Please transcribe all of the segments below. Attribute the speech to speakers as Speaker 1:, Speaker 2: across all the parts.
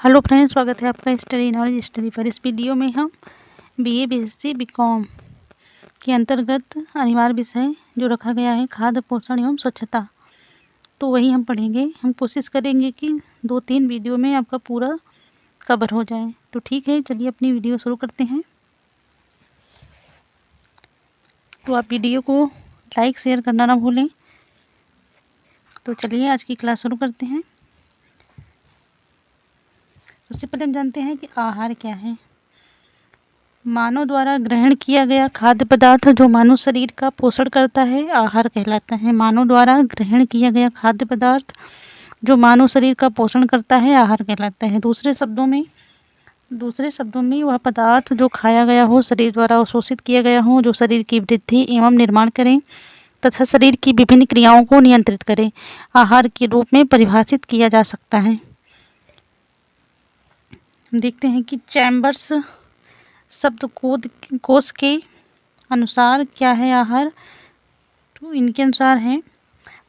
Speaker 1: Hello friends, स्वागत है आपका स्टडी नॉलेज स्टडी पर। इस वीडियो में हम बीए बीएससी बीकॉम के अंतर्गत अनिवार्य विषय जो रखा गया है खाद्य पोषण एवं स्वच्छता, तो वही हम पढ़ेंगे। हम कोशिश करेंगे कि 2-3 वीडियो में आपका पूरा कवर हो जाए। तो ठीक है, चलिए अपनी वीडियो शुरू करते हैं। तो आप वीडियो को लाइक शेयर करना ना भूलें। तो चलिए आज की क्लास शुरू करते हैं। सबसे पहले हम जानते हैं कि आहार क्या है। मानव द्वारा ग्रहण किया गया खाद्य पदार्थ जो मानव शरीर का पोषण करता है आहार कहलाता है। मानव द्वारा ग्रहण किया गया खाद्य पदार्थ जो मानव शरीर का पोषण करता है आहार कहलाता है। दूसरे शब्दों में वह पदार्थ जो खाया गया हो, शरीर द्वारा अवशोषित किया गया हो, जो शरीर की वृद्धि एवं निर्माण करें तथा शरीर की विभिन्न क्रियाओं को नियंत्रित करें, आहार के रूप में परिभाषित किया जा सकता है। देखते हैं कि चैम्बर्स शब्द कोश के अनुसार क्या है आहार। तो इनके अनुसार है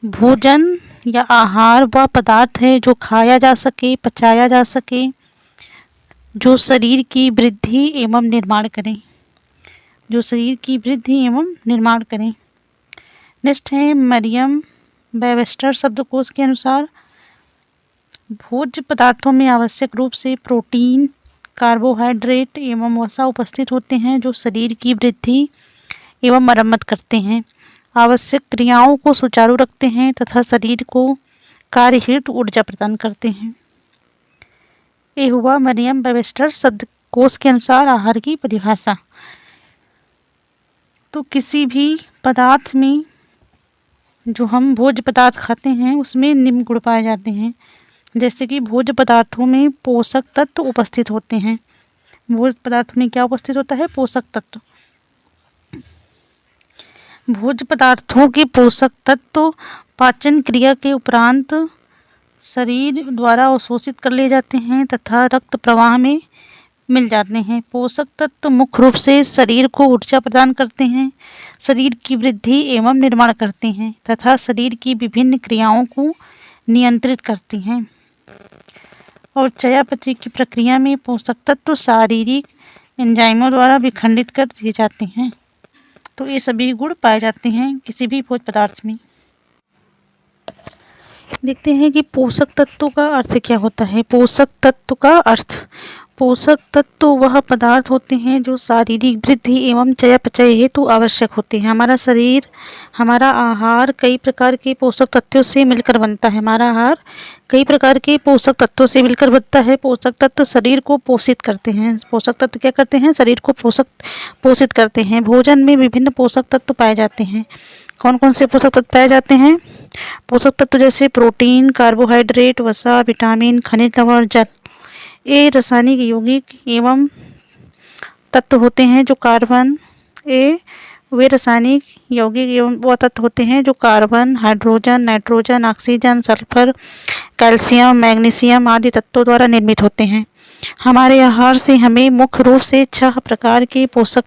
Speaker 1: भोजन या आहार वह पदार्थ है जो खाया जा सके, पचाया जा सके, जो शरीर की वृद्धि एवं निर्माण करें, नेक्स्ट है मरियम वेबस्टर शब्दकोश के अनुसार भोज्य पदार्थों में आवश्यक रूप से प्रोटीन, कार्बोहाइड्रेट एवं वसा उपस्थित होते हैं जो शरीर की वृद्धि एवं मरम्मत करते हैं, आवश्यक क्रियाओं को सुचारू रखते हैं तथा शरीर को कार्य हेतु ऊर्जा प्रदान करते हैं। ये हुआ मरियम वेबस्टर शब्दकोश के अनुसार आहार की परिभाषा। तो किसी भी पदार्थ में जो हम भोज्य पदार्थ खाते हैं उसमें निम्न गुण पाए जाते हैं। जैसे कि भोज्य पदार्थों में पोषक तत्व उपस्थित होते हैं। भोज्य पदार्थ में क्या उपस्थित होता है? पोषक तत्व। भोज्य पदार्थों के पोषक तत्व पाचन क्रिया के उपरांत शरीर द्वारा अवशोषित कर लिए जाते हैं तथा रक्त प्रवाह में मिल जाते हैं। पोषक तत्व मुख्य रूप से शरीर को ऊर्जा प्रदान करते हैं, शरीर की वृद्धि एवं निर्माण करते हैं तथा शरीर की विभिन्न क्रियाओं को नियंत्रित करते हैं। और चयापचय की प्रक्रिया में पोषक तत्व शारीरिक एंजाइमों द्वारा विखंडित कर दिए जाते हैं। तो ये सभी गुण पाए जाते हैं किसी भी भोज्य पदार्थ में। देखते हैं कि पोषक तत्वों का अर्थ क्या होता है। पोषक तत्व का अर्थ, पोषक तत्व वह पदार्थ होते हैं जो शारीरिक वृद्धि एवं चयापचय हेतु आवश्यक होते हैं। हमारा आहार कई प्रकार के पोषक तत्वों से मिलकर बनता है। पोषक तत्व शरीर को पोषित करते हैं। पोषक तत्व क्या करते हैं? शरीर को पोषित करते हैं। भोजन में विभिन्न पोषक तत्व पाए जाते हैं। कौन कौन से पोषक तत्व पाए जाते हैं? पोषक तत्व जैसे प्रोटीन, कार्बोहाइड्रेट, वसा, विटामिन, खनिज लवण, जल। ये रासायनिक यौगिक एवं तत्व होते हैं जो carbon, hydrogen, nitrogen, oxygen, sulphur, calcium, magnesium आदि तत्वों द्वारा निर्मित होते हैं। हमारे आहार से हमें मुख्य रूप से 6 प्रकार के पोषक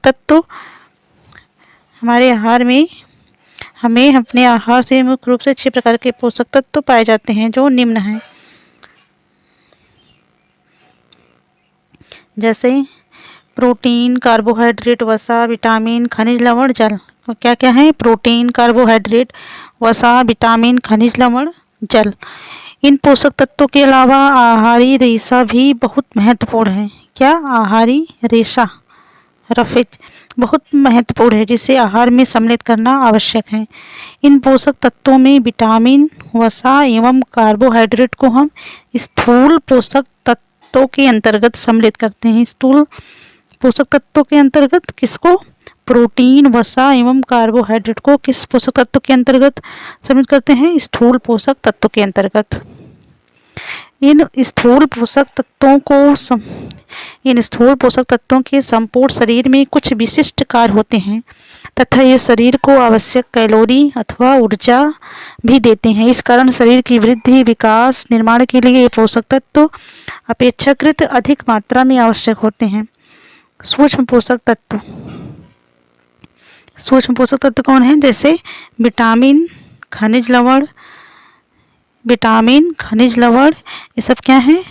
Speaker 1: तत्व पाए जाते हैं जो निम्न हैं। जैसे प्रोटीन, कार्बोहाइड्रेट, वसा, विटामिन, खनिज लवण, जल। क्या क्या है? प्रोटीन, कार्बोहाइड्रेट, वसा, विटामिन, खनिज लवण, जल। इन पोषक तत्वों के अलावा आहारी रेशा भी बहुत महत्वपूर्ण है। क्या? आहारी रेशा, रफेज बहुत महत्वपूर्ण है जिसे आहार में सम्मिलित करना आवश्यक है। इन पोषक तत्वों में विटामिन, वसा एवं कार्बोहाइड्रेट को हम स्थूल पोषक तत्वों के अंतर्गत सम्मिलित करते हैं। स्थूल पोषक तत्वों के अंतर्गत किसको? प्रोटीन, वसा एवं कार्बोहाइड्रेट को किस पोषक तत्व के अंतर्गत सम्मिलित करते हैं? स्थूल पोषक तत्व के अंतर्गत। इन स्थूल पोषक तत्वों के संपूर्ण शरीर में कुछ विशिष्ट कार्य होते हैं तथा ये शरीर को आवश्यक कैलोरी अथवा ऊर्जा भी देते हैं। इस कारण शरीर की वृद्धि, विकास, निर्माण के लिए ये पोषक तत्व अपेक्षाकृत अधिक मात्रा में आवश्यक होते हैं। सूक्ष्म पोषक तत्व कौन है? जैसे विटामिन, खनिज लवण, ये सब क्या है?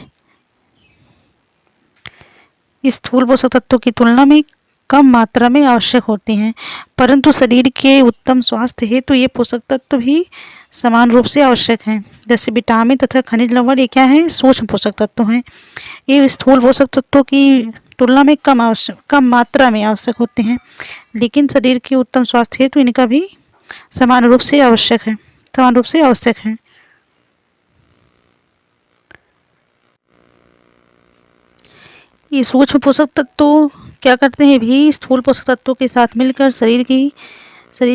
Speaker 1: स्थूल पोषक तत्वों की तुलना में कम मात्रा में आवश्यक होते हैं, परंतु शरीर के उत्तम स्वास्थ्य हेतु ये पोषक तत्व भी समान रूप से आवश्यक हैं। जैसे विटामिन तथा खनिज लवण ये क्या है, सूक्ष्म पोषक तत्व हैं। ये स्थूल पोषक तत्वों की तुलना में कम मात्रा में आवश्यक होते हैं, लेकिन शरीर के उत्तम स्वास्थ्य हेतु इनका भी समान रूप से आवश्यक है। ये सूक्ष्म पोषक तत्व क्या करते हैं भी, स्थूल पोषक तत्वों के साथ मिलकर शरीर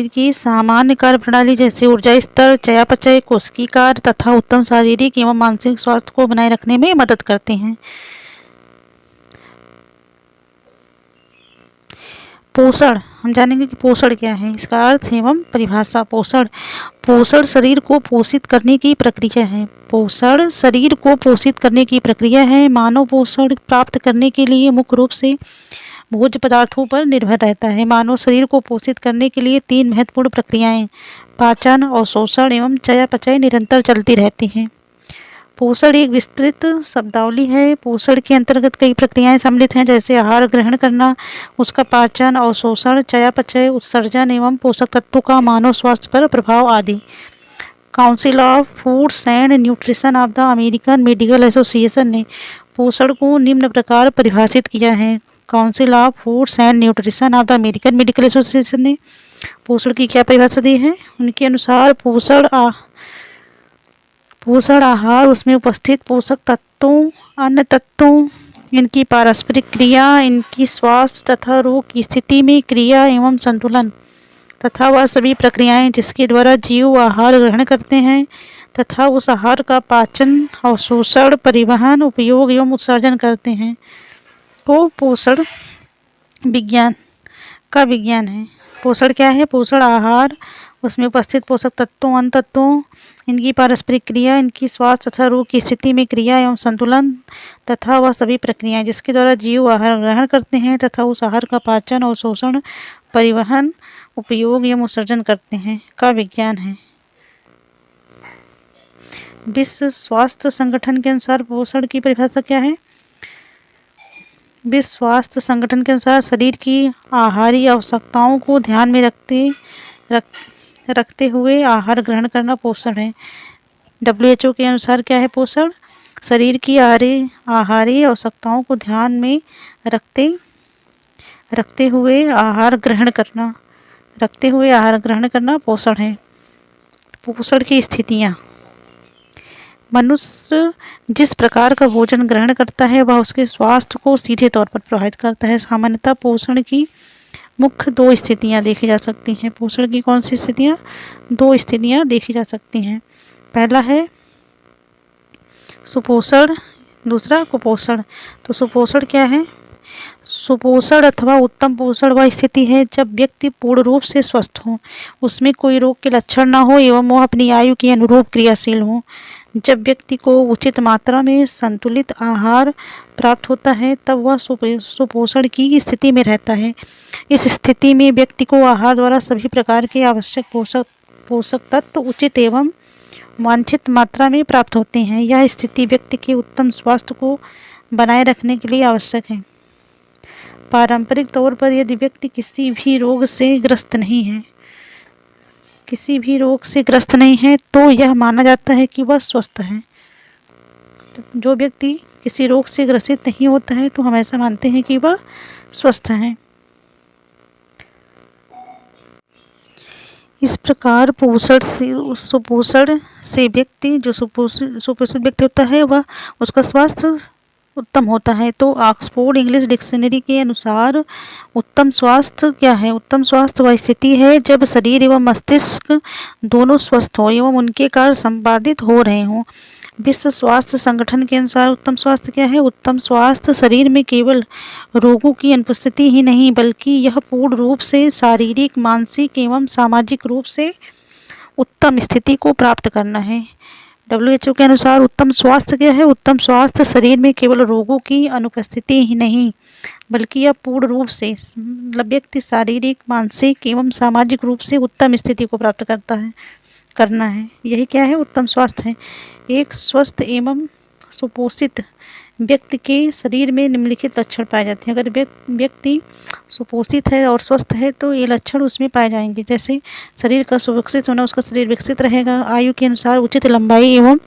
Speaker 1: की सामान्य कार्य प्रणाली जैसे ऊर्जा स्तर, चयापचय, कोशिकीय कार्य तथा उत्तम शारीरिक एवं मानसिक स्वास्थ्य को बनाए रखने में मदद करते हैं। पोषण, हम जानेंगे कि पोषण क्या है, इसका अर्थ एवं परिभाषा। पोषण शरीर को पोषित करने की प्रक्रिया है। पोषण शरीर को पोषित करने की प्रक्रिया है। मानव पोषण प्राप्त करने के लिए मुख्य रूप से भोज्य पदार्थों पर निर्भर रहता है। मानव शरीर को पोषित करने के लिए 3 महत्वपूर्ण प्रक्रियाएं पाचन, अवशोषण एवं चयापचय निरंतर चलती रहती हैं। पोषण एक विस्तृत शब्दावली है। पोषण के अंतर्गत कई प्रक्रियाएं सम्मिलित हैं, जैसे आहार ग्रहण करना, उसका पाचन, अवशोषण, चयापचय, उत्सर्जन एवं पोषक तत्वों का मानव स्वास्थ्य पर प्रभाव आदि। Council of foods and nutrition of the American medical association ने पोषण को निम्न प्रकार परिभाषित किया है। Council of foods and nutrition of the American medical association ने पोषण की क्या परिभाषा दी है? उनके अनुसार पोषण आहार, उसमें उपस्थित पोषक तत्वों, अन्य तत्वों, इनकी पारस्परिक क्रिया, इनकी स्वास्थ्य तथा रोग की स्थिति में क्रिया एवं संतुलन तथा वह सभी प्रक्रियाएं जिसके द्वारा जीव आहार ग्रहण करते हैं तथा उस आहार का पाचन, अवशोषण, परिवहन, उपयोग एवं उत्सर्जन करते हैं को पोषण विज्ञान है। पोषण क्या है? पोषण आहार, उसमें उपस्थित पोषक तत्वों, अन्य तत्वों, इनकी पारस्परिक क्रिया, इनकी स्वास्थ्य तथा रोग की स्थिति में क्रिया एवं संतुलन तथा वह सभी प्रक्रियाएं जिसके द्वारा जीव आहार ग्रहण करते हैं तथा उस आहार का पाचन, अवशोषण, परिवहन, उपयोग एवं उत्सर्जन करते हैं का विज्ञान है। विश्व स्वास्थ्य संगठन के अनुसार पोषण की परिभाषा क्या है? विश्व स्वास्थ्य संगठन के अनुसार शरीर की आहारी आवश्यकताओं को ध्यान में रखते हुए आहार ग्रहण करना पोषण है। WHO के अनुसार क्या है पोषण? शरीर की आहारी आवश्यकताओं को ध्यान में रखते हुए आहार ग्रहण करना पोषण है। पोषण की स्थितियाँ, मनुष्य जिस प्रकार का भोजन ग्रहण करता है वह उसके स्वास्थ्य को सीधे तौर पर प्रभावित करता है। सामान्यतः पोषण की मुख्य 2 स्थितियाँ देखी जा सकती हैं। पोषण की कौन सी स्थितियाँ? 2 स्थितियाँ देखी जा सकती हैं। पहला है सुपोषण, दूसरा कुपोषण। तो सुपोषण क्या है? सुपोषण अथवा उत्तम पोषण वह स्थिति है जब व्यक्ति पूर्ण रूप से स्वस्थ हो, उसमें कोई रोग के लक्षण न हो एवं वह अपनी आयु के अनुरूप क्रियाशील हो। जब व्यक्ति को उचित मात्रा में संतुलित आहार प्राप्त होता है तब वह सुपोषण की स्थिति में रहता है। इस स्थिति में व्यक्ति को आहार द्वारा सभी प्रकार के आवश्यक पोषक तत्व उचित एवं वांछित मात्रा में प्राप्त होते हैं। यह स्थिति व्यक्ति के उत्तम स्वास्थ्य को बनाए रखने के लिए आवश्यक है। पारंपरिक तौर पर यदि व्यक्ति किसी भी रोग से ग्रस्त नहीं है तो यह माना जाता है कि वह स्वस्थ है। जो व्यक्ति किसी रोग से ग्रसित नहीं होता है तो हम ऐसा मानते हैं कि वह स्वस्थ है। इस प्रकार सुपोषण से व्यक्ति जो सुपोषित व्यक्ति होता है वह उसका स्वास्थ्य उत्तम होता है। तो ऑक्सफोर्ड इंग्लिश डिक्शनरी के अनुसार उत्तम स्वास्थ्य क्या है? उत्तम स्वास्थ्य वह स्थिति है जब शरीर एवं मस्तिष्क दोनों स्वस्थ हो एवं उनके कार्य संपादित हो रहे हों। विश्व स्वास्थ्य संगठन के अनुसार उत्तम स्वास्थ्य क्या है? उत्तम स्वास्थ्य शरीर में केवल रोगों की अनुपस्थिति ही नहीं बल्कि यह पूर्ण रूप से शारीरिक, मानसिक एवं सामाजिक रूप से उत्तम स्थिति को प्राप्त करना है। WHO के अनुसार उत्तम स्वास्थ्य क्या है? उत्तम स्वास्थ्य शरीर में केवल रोगों की अनुपस्थिति ही नहीं बल्कि यह पूर्ण रूप से व्यक्ति शारीरिक, मानसिक एवं सामाजिक रूप से उत्तम स्थिति को प्राप्त करना है। यही क्या है? उत्तम स्वास्थ्य है। एक स्वस्थ एवं सुपोषित व्यक्ति के शरीर में निम्नलिखित लक्षण पाए जाते हैं। अगर व्यक्ति सुपोषित है और स्वस्थ है तो ये लक्षण उसमें पाए जाएंगे, जैसे शरीर का सुविकसित होना, उसका शरीर विकसित रहेगा, आयु के अनुसार उचित लंबाई एवं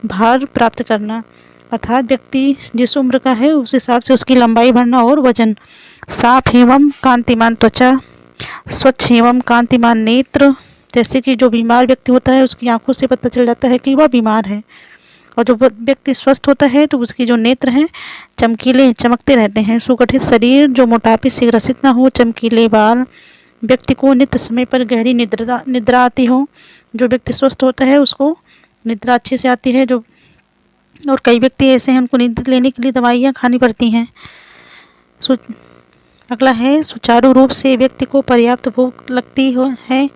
Speaker 1: भार प्राप्त करना, अर्थात व्यक्ति जिस उम्र का है उस हिसाब से उसकी लंबाई बढ़ना, और वजन, साफ एवं कांतिमान त्वचा, स्वच्छ एवं कांतिमान नेत्र, जैसे कि जो बीमार व्यक्ति होता है उसकी आंखों से पता चल जाता है कि वह बीमार है, और जो व्यक्ति स्वस्थ होता है तो उसके जो नेत्र हैं चमकीले चमकते रहते हैं। सुगठित शरीर, जो मोटापे से ग्रसित ना हो, चमकीले बाल, व्यक्ति को नित्य समय पर गहरी निद्रा आती हो। जो व्यक्ति स्वस्थ होता है उसको निद्रा अच्छे से आती है, जो और कई व्यक्ति ऐसे हैं उनको नींद लेने के लिए दवाइयाँ खानी पड़ती हैं। अगला है सुचारू रूप से व्यक्ति को पर्याप्त भूख लगती है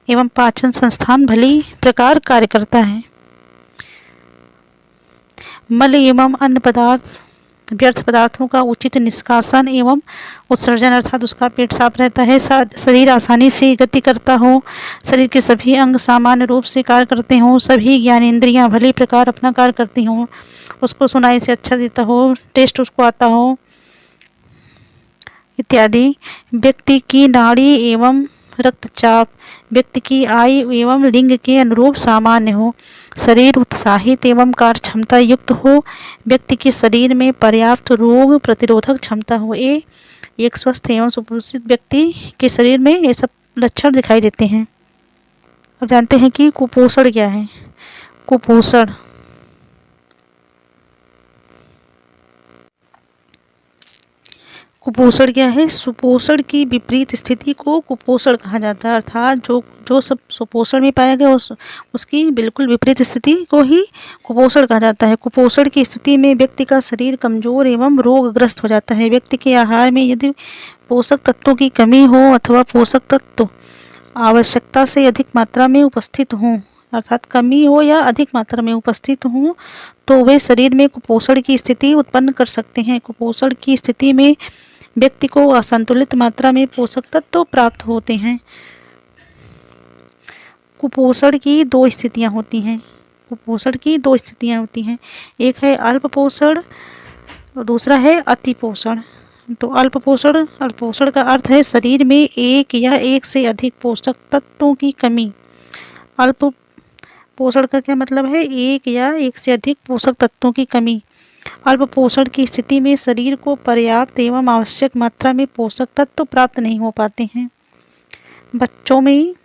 Speaker 1: एवं पाचन संस्थान भली प्रकार कार्य करता है। मल एवं अन्य पदार्थ, व्यर्थ पदार्थों का उचित निष्कासन एवं उत्सर्जन, अर्थात उसका पेट साफ रहता है, शरीर आसानी से गति करता हो, शरीर के सभी अंग सामान्य रूप से कार्य करते हों, सभी ज्ञानेंद्रियां भली प्रकार अपना कार्य करती हों, उसको सुनाई से अच्छा देता हो, टेस्ट उसको आता हो इत्यादि। व्यक्ति की नाड़ी एवं रक्तचाप व्यक्ति की आयु एवं लिंग के अनुरूप सामान्य हो, शरीर उत्साहित एवं कार्य क्षमता युक्त हो, व्यक्ति के शरीर में पर्याप्त रोग प्रतिरोधक क्षमता हो। एक स्वस्थ एवं सुपोषित व्यक्ति के शरीर में ये सब लक्षण दिखाई देते हैं। अब जानते हैं कि कुपोषण क्या है। कुपोषण कुपोषण क्या है? सुपोषण की विपरीत स्थिति को कुपोषण कहा जाता है, अर्थात जो सब सुपोषण में पाया गया उसकी बिल्कुल विपरीत स्थिति को ही कुपोषण कहा जाता है। कुपोषण की स्थिति में व्यक्ति का शरीर कमजोर एवं रोगग्रस्त हो जाता है। व्यक्ति के आहार में यदि पोषक तत्वों की कमी हो अथवा पोषक तत्व आवश्यकता से अधिक मात्रा में उपस्थित हों, अर्थात कमी हो या अधिक मात्रा में उपस्थित हों, तो वे शरीर में कुपोषण की स्थिति उत्पन्न कर सकते हैं। कुपोषण की स्थिति में व्यक्ति को असंतुलित मात्रा में पोषक तत्व प्राप्त होते हैं। कुपोषण की दो स्थितियां होती हैं। कुपोषण की दो स्थितियां होती हैं, एक है अल्प पोषण और दूसरा है अति पोषण। तो अल्प पोषण का अर्थ है शरीर में एक या एक से अधिक पोषक तत्वों की कमी। अल्प पोषण का क्या मतलब है? एक या एक से अधिक पोषक तत्वों की कमी। अल्प पोषण की स्थिति में शरीर को पर्याप्त एवं आवश्यक मात्रा में पोषक तत्व प्राप्त नहीं हो पाते हैं। बच्चों में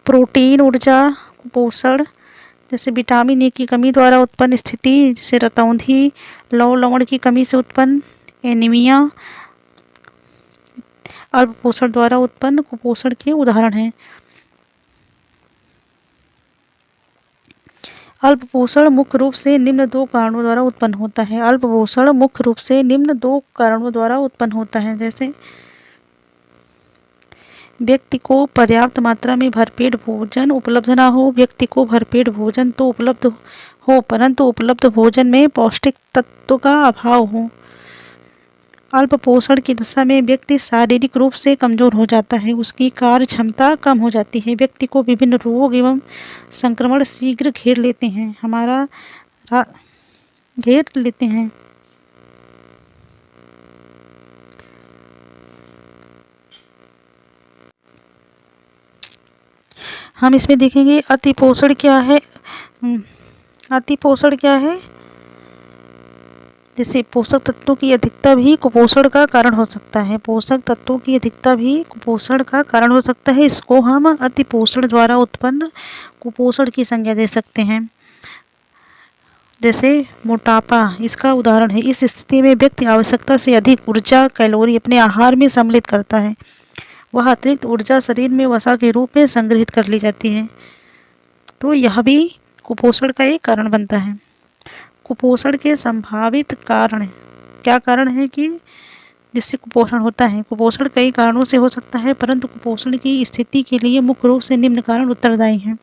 Speaker 1: प्रोटीन, ऊर्जा, कुपोषण जैसे विटामिन ए की कमी द्वारा उत्पन्न स्थिति, जैसे रतौंधी, लौह लवण की कमी से उत्पन्न एनीमिया, अल्प पोषण द्वारा उत्पन्न कुपोषण के उदाहरण हैं। अल्प पोषण मुख्य रूप से निम्न दो कारणों द्वारा उत्पन्न होता है। अल्प पोषण मुख्य रूप से निम्न दो कारणों द्वारा उत्पन्न होता है, जैसे व्यक्ति को पर्याप्त मात्रा में भरपेट भोजन उपलब्ध ना हो। व्यक्ति को भरपेट भोजन तो उपलब्ध हो परंतु उपलब्ध भोजन में पौष्टिक तत्व का अभाव हो। अल्प पोषण की दशा में व्यक्ति शारीरिक रूप से कमजोर हो जाता है, उसकी कार्य क्षमता कम हो जाती है, व्यक्ति को विभिन्न रोग एवं संक्रमण शीघ्र घेर लेते हैं। हम इसमें देखेंगे अति पोषण क्या है। अति पोषण क्या है? जैसे पोषक तत्वों की अधिकता भी कुपोषण का कारण हो सकता है। पोषक तत्वों की अधिकता भी कुपोषण का कारण हो सकता है। इसको हम अति पोषण द्वारा उत्पन्न कुपोषण की संज्ञा दे सकते हैं। जैसे मोटापा इसका उदाहरण है। इस स्थिति में व्यक्ति आवश्यकता से अधिक ऊर्जा कैलोरी अपने आहार में सम्मिलित करता है। वह अतिरिक्त ऊर्जा शरीर में वसा के रूप में संग्रहित कर ली जाती है, तो यह भी कुपोषण का एक कारण बनता है। कुपोषण के संभावित कारण क्या कारण है कि जिससे कुपोषण होता है? कुपोषण कई कारणों से हो सकता है, परंतु कुपोषण की स्थिति के लिए मुख्य रूप से निम्न कारण उत्तरदायी हैं।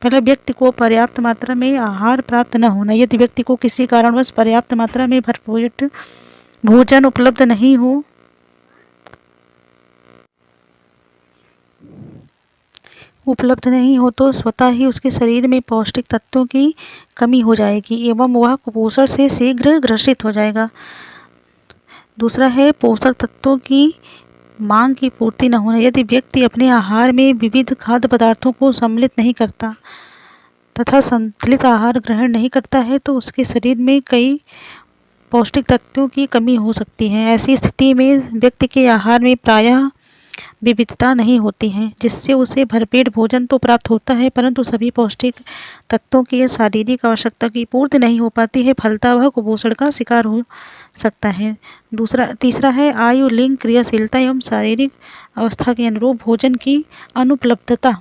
Speaker 1: पहला, व्यक्ति को पर्याप्त मात्रा में आहार प्राप्त न होना। यदि व्यक्ति को किसी कारणवश पर्याप्त मात्रा में भरपेट भोजन उपलब्ध नहीं हो, उपलब्ध नहीं हो तो स्वतः ही उसके शरीर में पौष्टिक तत्वों की कमी हो जाएगी एवं वह कुपोषण से शीघ्र ग्रसित हो जाएगा। दूसरा है पोषक तत्वों की मांग की पूर्ति न होना। यदि व्यक्ति अपने आहार में विविध खाद्य पदार्थों को सम्मिलित नहीं करता तथा संतुलित आहार ग्रहण नहीं करता है तो उसके शरीर में कई पौष्टिक तत्वों की कमी हो सकती है। ऐसी स्थिति में व्यक्ति के आहार में प्रायः विविधता नहीं होती है, जिससे उसे भरपेट भोजन तो प्राप्त होता है परंतु सभी पौष्टिक तत्वों की शारीरिक आवश्यकता की पूर्ति नहीं हो पाती है। फलतः वह कुपोषण का शिकार हो सकता है। तीसरा है आयु, लिंग, क्रियाशीलता एवं शारीरिक अवस्था के अनुरूप भोजन की अनुपलब्धता।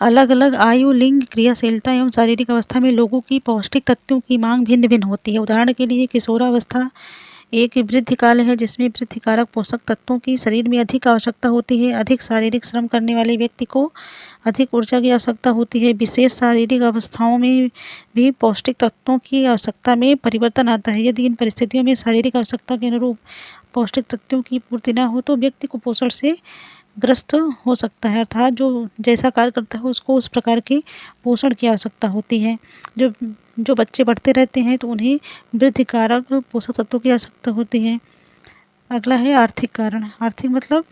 Speaker 1: अलग अलग आयु, लिंग, क्रियाशीलता एवं शारीरिक अवस्था में लोगों की पौष्टिक तत्वों की मांग भिन्न भिन्न होती है। उदाहरण के लिए किशोरावस्था एक वृद्धि काल है जिसमें वृद्धिकारक पोषक तत्वों की शरीर में अधिक आवश्यकता होती है। अधिक शारीरिक श्रम करने वाले व्यक्ति को अधिक ऊर्जा की आवश्यकता होती है। विशेष शारीरिक अवस्थाओं में भी पौष्टिक तत्वों की आवश्यकता में परिवर्तन आता है। यदि इन परिस्थितियों में शारीरिक आवश्यकता के अनुरूप पौष्टिक तत्वों की पूर्ति न हो तो व्यक्ति कुपोषण से ग्रस्त हो सकता है, अर्थात जो जैसा कार्य करता है उसको उस प्रकार के पोषण की आवश्यकता होती है। जो बच्चे बढ़ते रहते हैं तो उन्हें वृद्धिकारक पोषक तत्वों की आवश्यकता होती है। अगला है आर्थिक कारण। आर्थिक मतलब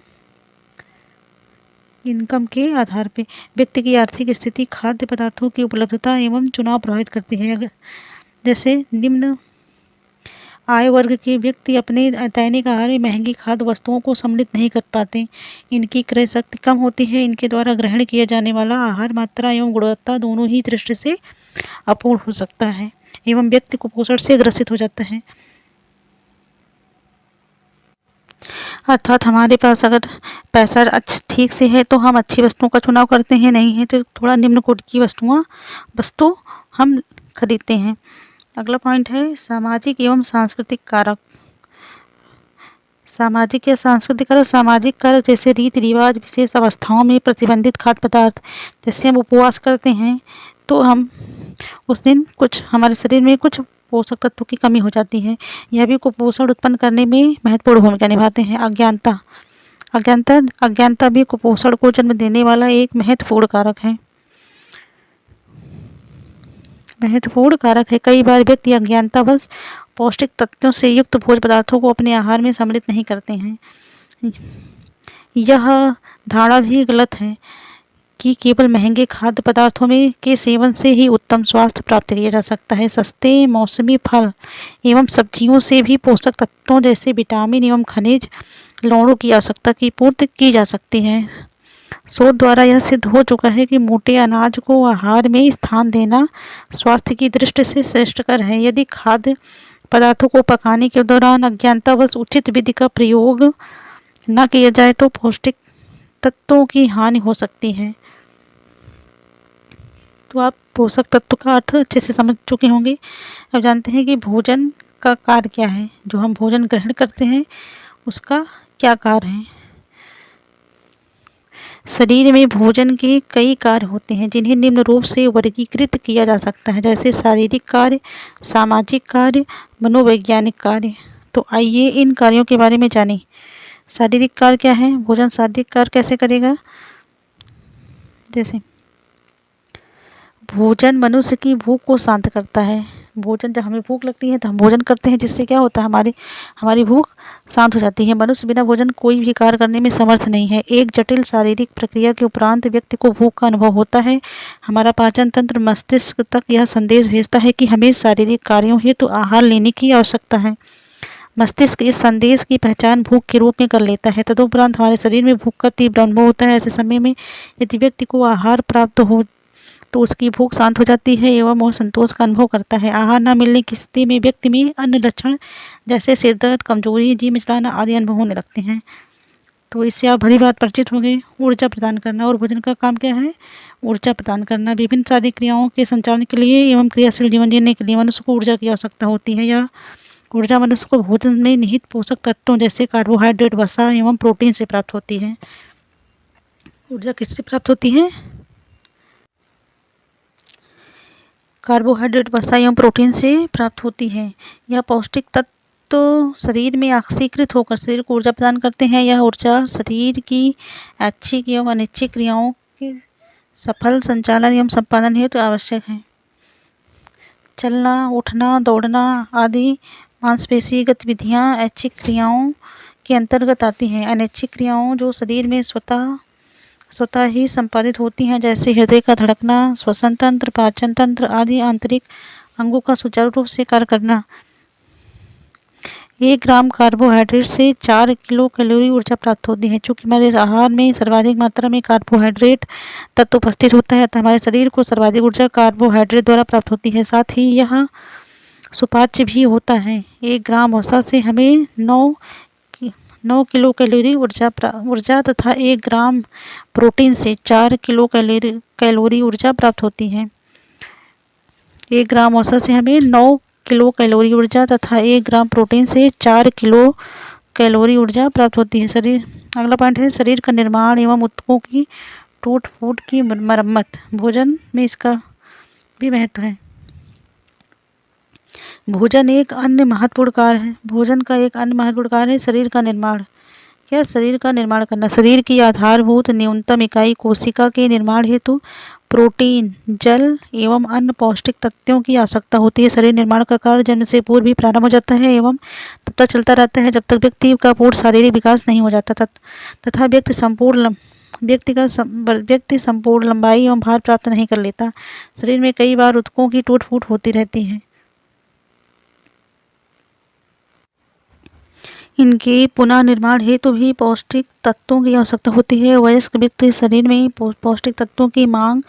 Speaker 1: इनकम के आधार पे व्यक्ति की आर्थिक स्थिति खाद्य पदार्थों की उपलब्धता एवं चुनाव प्रभावित करती है। जैसे निम्न आय वर्ग के व्यक्ति अपने दैनिक आहार में महंगी खाद्य वस्तुओं को सम्मिलित नहीं कर पाते। इनकी क्रय शक्ति कम होती है। इनके द्वारा ग्रहण किया जाने वाला आहार मात्रा एवं गुणवत्ता दोनों ही दृष्टि से अपूर्ण हो सकता है एवं व्यक्ति कुपोषण से ग्रसित हो जाता है। अर्थात हमारे पास अगर पैसा ठीक से है तो हम अच्छी वस्तुओं का चुनाव करते हैं, नहीं है तो थोड़ा निम्न कोटि की वस्तु हम खरीदते हैं। अगला पॉइंट है सामाजिक एवं सांस्कृतिक कारक। सामाजिक या सांस्कृतिक कारक। सामाजिक कारक जैसे रीति रिवाज, विशेष अवस्थाओं में प्रतिबंधित खाद्य पदार्थ। जैसे हम उपवास करते हैं तो हम उस दिन कुछ हमारे शरीर में कुछ पोषक तत्वों की कमी हो जाती है। यह भी कुपोषण उत्पन्न करने में महत्वपूर्ण भूमिका निभाते हैं। अज्ञानता भी कुपोषण को जन्म देने वाला एक महत्वपूर्ण कारक है। कई बार व्यक्ति अज्ञानतावश पौष्टिक तत्वों से युक्त भोज्य पदार्थों को अपने आहार में सम्मिलित नहीं करते हैं। यह धारणा भी गलत है कि केवल महंगे खाद्य पदार्थों में के सेवन से ही उत्तम स्वास्थ्य प्राप्त किया जा सकता है। सस्ते मौसमी फल एवं सब्जियों से भी पोषक तत्वों जैसे विटामिन एवं खनिज लवणों की आवश्यकता की पूर्ति की जा सकती है। शोध द्वारा यह सिद्ध हो चुका है कि मोटे अनाज को आहार में स्थान देना स्वास्थ्य की दृष्टि से श्रेष्ठकर है। यदि खाद्य पदार्थों को पकाने के दौरान अज्ञानतावश उचित विधि का प्रयोग न किया जाए तो पौष्टिक तत्वों की हानि हो सकती है। तो आप पोषक तत्व का अर्थ अच्छे से समझ चुके होंगे। अब जानते हैं कि भोजन का कार्य क्या है। जो हम भोजन ग्रहण करते हैं उसका क्या कार्य है। शरीर में भोजन के कई कार्य होते हैं जिन्हें निम्न रूप से वर्गीकृत किया जा सकता है, जैसे शारीरिक कार्य, सामाजिक कार्य, मनोवैज्ञानिक कार्य। तो आइए इन कार्यों के बारे में जानें। शारीरिक कार्य क्या है। भोजन शारीरिक कार्य कैसे करेगा। जैसे भोजन मनुष्य की भूख को शांत करता है। भोजन जब हमें भूख लगती है तो हम भोजन करते हैं, जिससे क्या होता है हमारी भूख शांत हो जाती है। मनुष्य बिना भोजन कोई भी कार्य करने में समर्थ नहीं है। एक जटिल शारीरिक प्रक्रिया के उपरांत व्यक्ति को भूख का अनुभव होता है। हमारा पाचन तंत्र मस्तिष्क तक यह संदेश भेजता है कि हमें शारीरिक कार्यों हेतु आहार लेने की आवश्यकता है। मस्तिष्क इस संदेश की पहचान भूख के रूप में कर लेता है। तदुपरांत हमारे शरीर में भूख का तीव्र अनुभव होता है। ऐसे समय में यदि व्यक्ति को आहार प्राप्त हो तो उसकी भूख शांत हो जाती है एवं वह संतोष का अनुभव करता है। आहार न मिलने की स्थिति में व्यक्ति में अन्य लक्षण जैसे सिर दर्द, कमजोरी, जी मिचलाना आदि अनुभव होने लगते हैं। तो इससे आप भली बात परिचित होंगे। ऊर्जा प्रदान करना। और भोजन का काम क्या है। ऊर्जा प्रदान करना। विभिन्न शारीरिक क्रियाओं के संचालन के लिए एवं क्रियाशील जीवन जीने के लिए मनुष्य को ऊर्जा की आवश्यकता होती है। यह ऊर्जा मनुष्य को भोजन में निहित पोषक तत्वों जैसे कार्बोहाइड्रेट, वसा एवं प्रोटीन से प्राप्त होती है। ऊर्जा किससे प्राप्त होती है। कार्बोहाइड्रेट, वसा एवं प्रोटीन से प्राप्त होती है। यह पौष्टिक तत्व तो शरीर में ऑक्सीकृत होकर शरीर को ऊर्जा प्रदान करते हैं। यह ऊर्जा शरीर की ऐच्छिक एवं अनैच्छिक क्रियाओं के सफल संचालन एवं संपादन हेतु आवश्यक है। चलना, उठना, दौड़ना आदि मांसपेशी गतिविधियां ऐच्छिक क्रियाओं के अंतर्गत आती हैं। अनैच्छिक क्रियाओं जो शरीर में स्वतः ही संपादित होती हैं, जैसे हृदय का धड़कना, श्वसन तंत्र, पाचन तंत्र आदि आंतरिक अंगों का सुचारू रूप से कार्य करना। 1 ग्राम कार्बोहाइड्रेट से 4 किलो कैलोरी ऊर्जा प्राप्त होती है। चूँकि हमारे आहार में सर्वाधिक मात्रा में कार्बोहाइड्रेट तत्व उपस्थित होता है, तो हमारे शरीर को सर्वाधिक ऊर्जा कार्बोहाइड्रेट द्वारा प्राप्त होती है। साथ ही यह सुपाच्य भी होता है। 1 ग्राम वसा से हमें 9 किलो कैलोरी ऊर्जा तथा 1 ग्राम प्रोटीन से 4 किलो कैलोरी ऊर्जा प्राप्त होती है। 1 ग्राम वसा से हमें 9 किलो कैलोरी ऊर्जा तथा 1 ग्राम प्रोटीन से 4 किलो कैलोरी ऊर्जा प्राप्त होती है। अगला पॉइंट है शरीर का निर्माण एवं ऊतकों की टूट फूट की मरम्मत। भोजन में इसका भी महत्व है। भोजन का एक अन्य महत्वपूर्ण कार्य है शरीर का निर्माण। क्या? शरीर का निर्माण करना। शरीर की आधारभूत न्यूनतम इकाई कोशिका के निर्माण हेतु प्रोटीन, जल एवं अन्य पौष्टिक तत्वों की आवश्यकता होती है। शरीर निर्माण का कार्य जन्म से पूर्व भी प्रारंभ हो जाता है एवं तब तक चलता रहता है जब तक व्यक्ति का पूर्ण शारीरिक विकास नहीं हो जाता तथा व्यक्ति संपूर्ण लंबाई एवं भार प्राप्त नहीं कर लेता। शरीर में कई बार ऊतकों की टूट फूट होती रहती है। इनके पुनः निर्माण हेतु भी पौष्टिक तत्वों की आवश्यकता होती है। वयस्क व्यक्ति शरीर में पौष्टिक तत्वों की मांग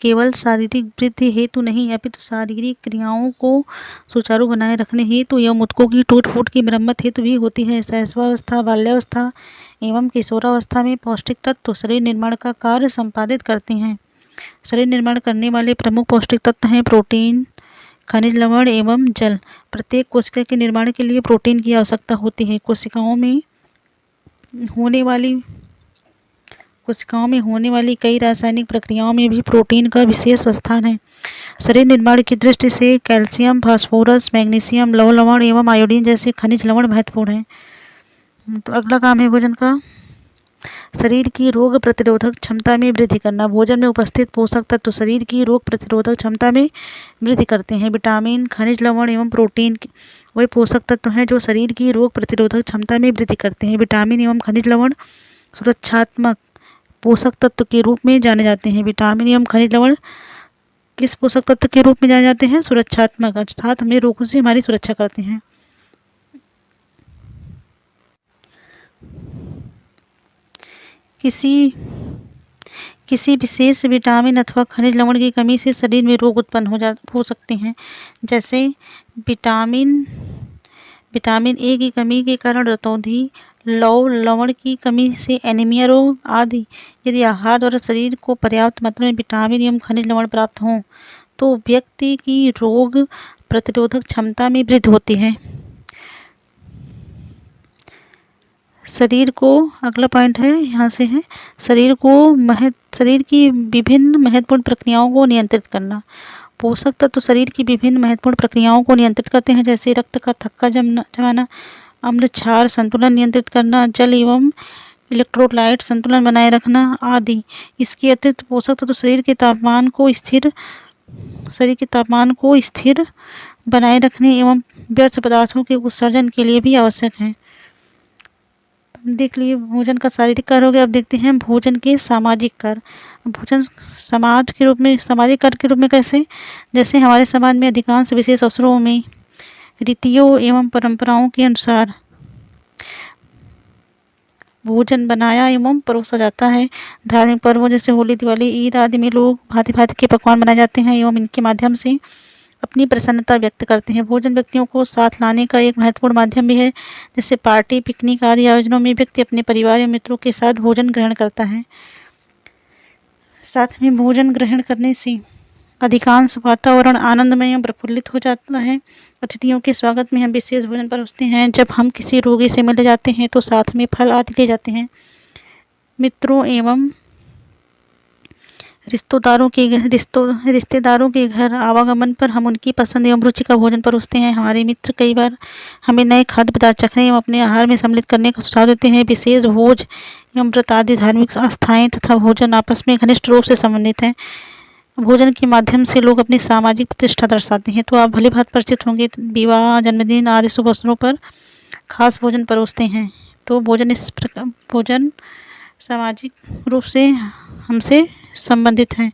Speaker 1: केवल शारीरिक वृद्धि हेतु नहीं, अपितु शारीरिक क्रियाओं को सुचारू बनाए रखने हेतु एवं ऊतकों की टूट फूट की मरम्मत हेतु भी होती है। शैशवावस्था, बाल्यावस्था एवं किशोरावस्था में पौष्टिक तत्व शरीर निर्माण का कार्य संपादित करते हैं। शरीर निर्माण करने वाले प्रमुख पौष्टिक तत्व हैं प्रोटीन, खनिज लवण एवं जल। प्रत्येक कोशिका के निर्माण के लिए प्रोटीन की आवश्यकता होती है। कोशिकाओं में होने वाली कई रासायनिक प्रक्रियाओं में भी प्रोटीन का विशेष स्थान है। शरीर निर्माण की दृष्टि से कैल्शियम, फास्फोरस, मैग्नीशियम, लौह लवण एवं आयोडीन जैसे खनिज लवण महत्वपूर्ण हैं। तो अगला काम है भोजन का। शरीर की रोग प्रतिरोधक क्षमता में वृद्धि करना। भोजन में उपस्थित पोषक तत्व शरीर की रोग प्रतिरोधक क्षमता में वृद्धि करते हैं। विटामिन, खनिज लवण एवं प्रोटीन वही पोषक तत्व हैं जो शरीर की रोग प्रतिरोधक क्षमता में वृद्धि करते हैं। विटामिन एवं खनिज लवण सुरक्षात्मक पोषक तत्व के रूप में जाने जाते हैं। विटामिन एवं खनिज लवण किस पोषक तत्व के रूप में जाने जाते हैं? सुरक्षात्मक, अर्थात हमें रोगों से हमारी सुरक्षा करते हैं। किसी विशेष विटामिन अथवा खनिज लवण की कमी से शरीर में रोग उत्पन्न हो सकते हैं। जैसे विटामिन ए की कमी के कारण रतौंधी, लौह लवण की कमी से एनीमिया रोग आदि। यदि आहार द्वारा शरीर को पर्याप्त मात्रा में विटामिन एवं खनिज लवण प्राप्त हों तो व्यक्ति की रोग प्रतिरोधक क्षमता में वृद्धि होती है। शरीर को, अगला पॉइंट है यहाँ से है शरीर की विभिन्न महत्वपूर्ण प्रक्रियाओं को नियंत्रित करना। पोषक तत्व शरीर की विभिन्न महत्वपूर्ण प्रक्रियाओं को नियंत्रित करते हैं, जैसे रक्त का थक्का जमाना, अम्ल क्षार संतुलन नियंत्रित करना, जल एवं इलेक्ट्रोलाइट संतुलन बनाए रखना आदि। इसके अतिरिक्त पोषक तत्व शरीर के तापमान को स्थिर बनाए रखने एवं व्यर्थ पदार्थों के उत्सर्जन के लिए भी आवश्यक है। देख लिए भोजन का शारीरिक कार्य हो गया। अब देखते हैं भोजन के सामाजिक कार्य। भोजन सामाजिक कार्य के रूप में कैसे? जैसे हमारे समाज में अधिकांश विशेष अवसरों में रीतियों एवं परंपराओं के अनुसार भोजन बनाया एवं परोसा जाता है। धार्मिक पर्वों जैसे होली, दिवाली, ईद आदि में लोग भांति भांति के पकवान बनाए जाते हैं एवं इनके माध्यम से अपनी प्रसन्नता व्यक्त करते हैं। भोजन व्यक्तियों को साथ लाने का एक महत्वपूर्ण माध्यम भी है। जैसे पार्टी, पिकनिक आदि आयोजनों में व्यक्ति अपने परिवार या मित्रों के साथ भोजन ग्रहण करता है। साथ में भोजन ग्रहण करने से अधिकांश वातावरण आनंदमय एवं प्रफुल्लित हो जाता है। अतिथियों के स्वागत में हम विशेष भोजन परोसते हैं। जब हम किसी रोगी से मिलने जाते हैं तो साथ में फल आदि ले जाते हैं। मित्रों एवं रिश्तेदारों के घर आवागमन पर हम उनकी पसंद एवं रुचि का भोजन परोसते हैं। हमारे मित्र कई बार हमें नए खाद्य पदार्थ चखने एवं अपने आहार में सम्मिलित करने का सुझाव देते हैं। विशेष भोज एवं व्रत आदि धार्मिक आस्थाएं तथा भोजन आपस में घनिष्ठ रूप से संबंधित हैं। भोजन के माध्यम से लोग अपनी सामाजिक प्रतिष्ठा दर्शाते हैं। तो आप भली भांति परिचित होंगे, विवाह, जन्मदिन आदि शुभ अवसरों पर खास भोजन परोसते हैं। तो भोजन सामाजिक रूप से हमसे संबंधित हैं।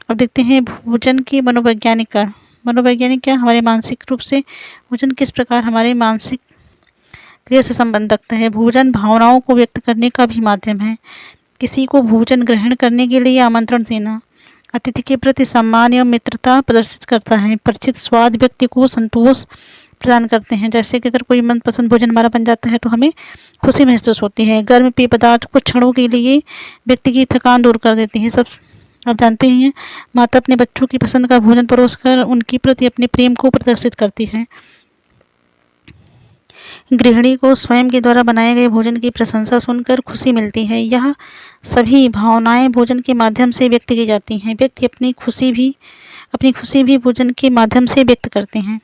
Speaker 1: अब देखते हैं भोजन के मनोवैज्ञानिक कारण। मनोवैज्ञानिक क्या, हमारे मानसिक रूप से भोजन किस प्रकार हमारे मानसिक क्रिया से संबंध रखता है। भोजन भावनाओं को व्यक्त करने का भी माध्यम है। किसी को भोजन ग्रहण करने के लिए आमंत्रण देना अतिथि के प्रति सम्मान एवं मित्रता प्रदर्शित करता है। परिचित स्वाद व्यक्ति को संतोष प्रदान करते हैं। जैसे कि अगर कोई मनपसंद भोजन हमारा बन जाता है तो हमें खुशी महसूस होती है। गर्म पेय पदार्थ कुछ क्षणों के लिए व्यक्ति की थकान दूर कर देते हैं। सब आप जानते ही हैं, माता अपने बच्चों की पसंद का भोजन परोसकर उनके प्रति अपने प्रेम को प्रदर्शित करती है। गृहिणी को स्वयं के द्वारा बनाए गए भोजन की प्रशंसा सुनकर खुशी मिलती है। यह सभी भावनाएं भोजन के माध्यम से व्यक्त की जाती हैं। व्यक्ति अपनी खुशी भी भोजन के माध्यम से व्यक्त करते हैं।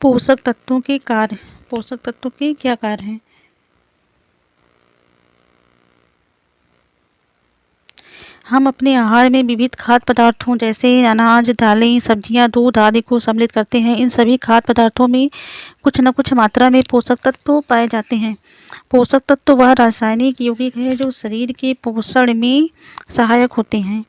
Speaker 1: पोषक तत्वों के कार्य। पोषक तत्वों के क्या कार्य हैं? हम अपने आहार में विविध खाद्य पदार्थों जैसे अनाज, दालें, सब्जियां, दूध आदि को सम्मिलित करते हैं। इन सभी खाद्य पदार्थों में कुछ न कुछ मात्रा में पोषक तत्व पाए जाते हैं। पोषक तत्व वह रासायनिक यौगिक है जो शरीर के पोषण में सहायक होते हैं।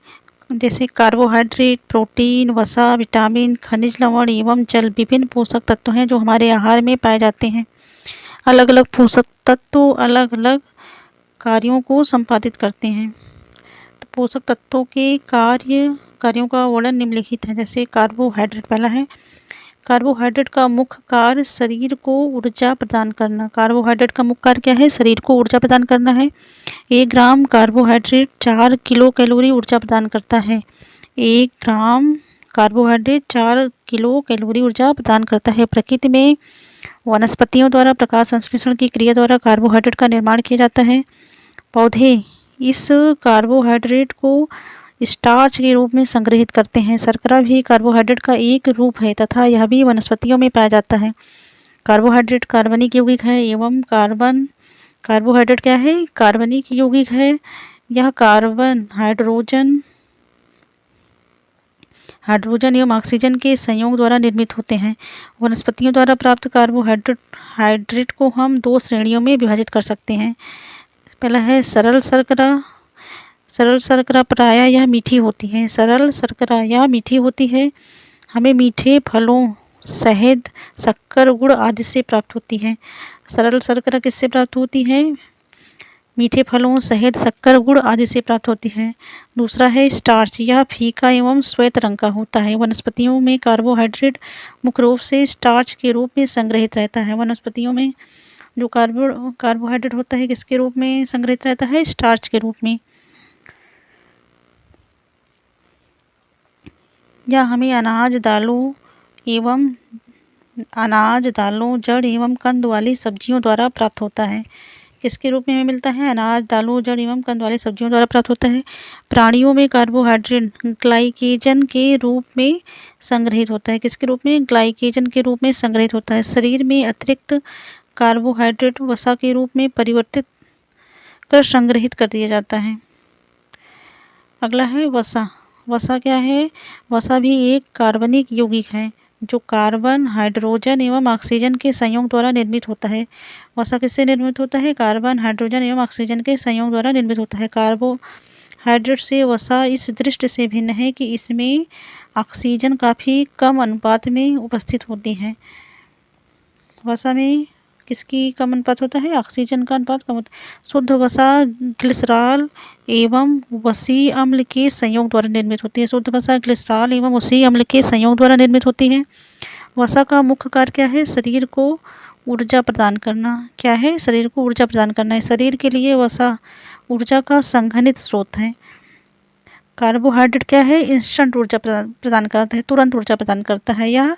Speaker 1: जैसे कार्बोहाइड्रेट, प्रोटीन, वसा, विटामिन, खनिज लवण एवं जल विभिन्न पोषक तत्व हैं जो हमारे आहार में पाए जाते हैं। अलग अलग पोषक तत्व अलग अलग कार्यों को संपादित करते हैं। तो पोषक तत्वों के कार्यों का वर्णन निम्नलिखित है। जैसे कार्बोहाइड्रेट पहला है। कार्बोहाइड्रेट का मुख्य कार्य शरीर को ऊर्जा प्रदान करना। कार्बोहाइड्रेट का मुख्य कार्य क्या है? शरीर को ऊर्जा प्रदान करना है। 1 ग्राम कार्बोहाइड्रेट 4 किलो कैलोरी ऊर्जा प्रदान करता है। 1 ग्राम कार्बोहाइड्रेट 4 किलो कैलोरी ऊर्जा प्रदान करता है। प्रकृति में वनस्पतियों द्वारा प्रकाश संश्लेषण की क्रिया द्वारा कार्बोहाइड्रेट का निर्माण किया जाता है। पौधे इस कार्बोहाइड्रेट को स्टार्च के रूप में संग्रहित करते हैं। शर्करा भी कार्बोहाइड्रेट का एक रूप है तथा यह भी वनस्पतियों में पाया जाता है। कार्बोहाइड्रेट कार्बनिक यौगिक है एवं कार्बोहाइड्रेट क्या है? कार्बनिक यौगिक है। यह कार्बन, हाइड्रोजन एवं ऑक्सीजन के संयोग द्वारा निर्मित होते हैं। वनस्पतियों द्वारा प्राप्त कार्बोहाइड्रेट को हम 2 श्रेणियों में विभाजित कर सकते हैं। पहला है सरल शर्करा। सरल शर्करा प्रायः यह मीठी होती है। सरल शर्करा यह मीठी होती है। हमें मीठे फलों, शहद, शक्कर, गुड़ आदि से प्राप्त होती है। सरल शर्करा किससे प्राप्त होती है? मीठे फलों, शहद, शक्कर, गुड़ आदि से प्राप्त होती है। दूसरा है स्टार्च। यह फीका एवं श्वेत रंग का होता है। वनस्पतियों में कार्बोहाइड्रेट मुख्य रूप से स्टार्च के रूप में संग्रहित रहता है। वनस्पतियों में जो कार्बोहाइड्रेट होता है किसके रूप में संग्रहित रहता है? स्टार्च के रूप में। यह हमें अनाज, दालों, जड़ एवं कंद वाली सब्जियों द्वारा प्राप्त होता है। किसके रूप में हमें मिलता है? अनाज, दालों, जड़ एवं कंद वाली सब्जियों द्वारा प्राप्त होता है। प्राणियों में कार्बोहाइड्रेट ग्लाइकेजन के रूप में संग्रहित होता है। किसके रूप में? ग्लाइकेजन के रूप में संग्रहित होता है। शरीर में अतिरिक्त कार्बोहाइड्रेट वसा के रूप में परिवर्तित कर संग्रहित कर दिया जाता है। अगला है वसा। वसा क्या है? वसा भी एक कार्बनिक यौगिक है जो कार्बन, हाइड्रोजन एवं ऑक्सीजन के संयोग द्वारा निर्मित होता है। वसा किससे निर्मित होता है? कार्बन, हाइड्रोजन एवं ऑक्सीजन के संयोग द्वारा निर्मित होता है। कार्बोहाइड्रेट से वसा इस दृष्टि से भिन्न है कि इसमें ऑक्सीजन काफ़ी कम अनुपात में उपस्थित होती है। वसा में किसकी कम अनुपात होता है? ऑक्सीजन का अनुपात कम होता है। शुद्ध वसा ग्लिसरॉल एवं वसी अम्ल के संयोग द्वारा निर्मित होती है। शुद्ध वसा ग्लिसरॉल एवं वसी अम्ल के संयोग द्वारा निर्मित होती है। वसा का मुख्य कार्य क्या है? शरीर को ऊर्जा प्रदान करना। क्या है? शरीर को ऊर्जा प्रदान करना है। शरीर के लिए वसा ऊर्जा का संघनित स्रोत है। कार्बोहाइड्रेट क्या है? इंस्टेंट ऊर्जा प्रदान करता है, तुरंत ऊर्जा प्रदान करता है। यह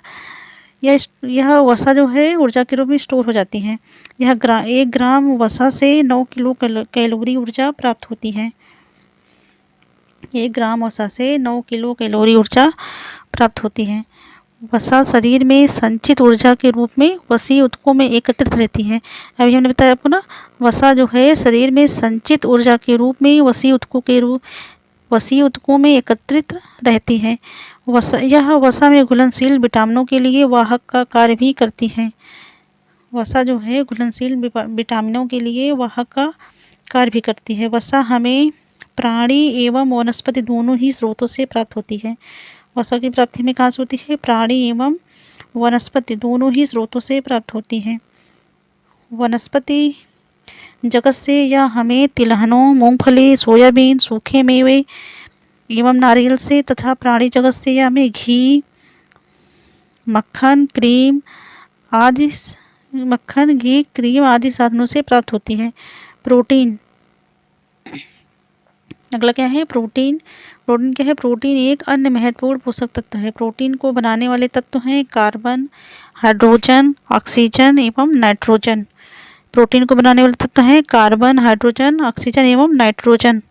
Speaker 1: यह वसा जो है ऊर्जा के रूप में स्टोर हो जाती है। 1 ग्राम वसा से 9 किलो कैलोरी ऊर्जा प्राप्त होती है। 1 ग्राम वसा से 9 किलो कैलोरी ऊर्जा प्राप्त होती है। वसा शरीर में संचित ऊर्जा के रूप में वसीय ऊतकों में एकत्रित रहती है। अभी हमने बताया आपको ना, वसा जो है शरीर में संचित ऊर्जा के रूप में वसीय ऊतकों में एकत्रित रहती है। यह वसा में घुलनशील विटामिनों के लिए वाहक का कार्य भी करती है। वसा जो है घुलनशील विटामिनों के लिए वाहक का कार्य भी करती है। वसा हमें प्राणी एवं वनस्पति दोनों ही स्रोतों से प्राप्त होती है। वसा की प्राप्ति में कहाँ से होती है? प्राणी एवं वनस्पति दोनों ही स्रोतों से प्राप्त होती है। वनस्पति जगत से यह हमें तिलहनों, मूंगफली, सोयाबीन, सूखे मेवे एवं नारियल से तथा प्राणी जगत से यह हमें घी, मक्खन, क्रीम आदि साधनों से प्राप्त होती है। प्रोटीन, अगला क्या है? प्रोटीन क्या है? प्रोटीन एक अन्य महत्वपूर्ण पोषक तत्व है। प्रोटीन को बनाने वाले तत्व हैं कार्बन, हाइड्रोजन, ऑक्सीजन एवं नाइट्रोजन। प्रोटीन को बनाने वाले तत्व हैं कार्बन, हाइड्रोजन, ऑक्सीजन एवं नाइट्रोजन।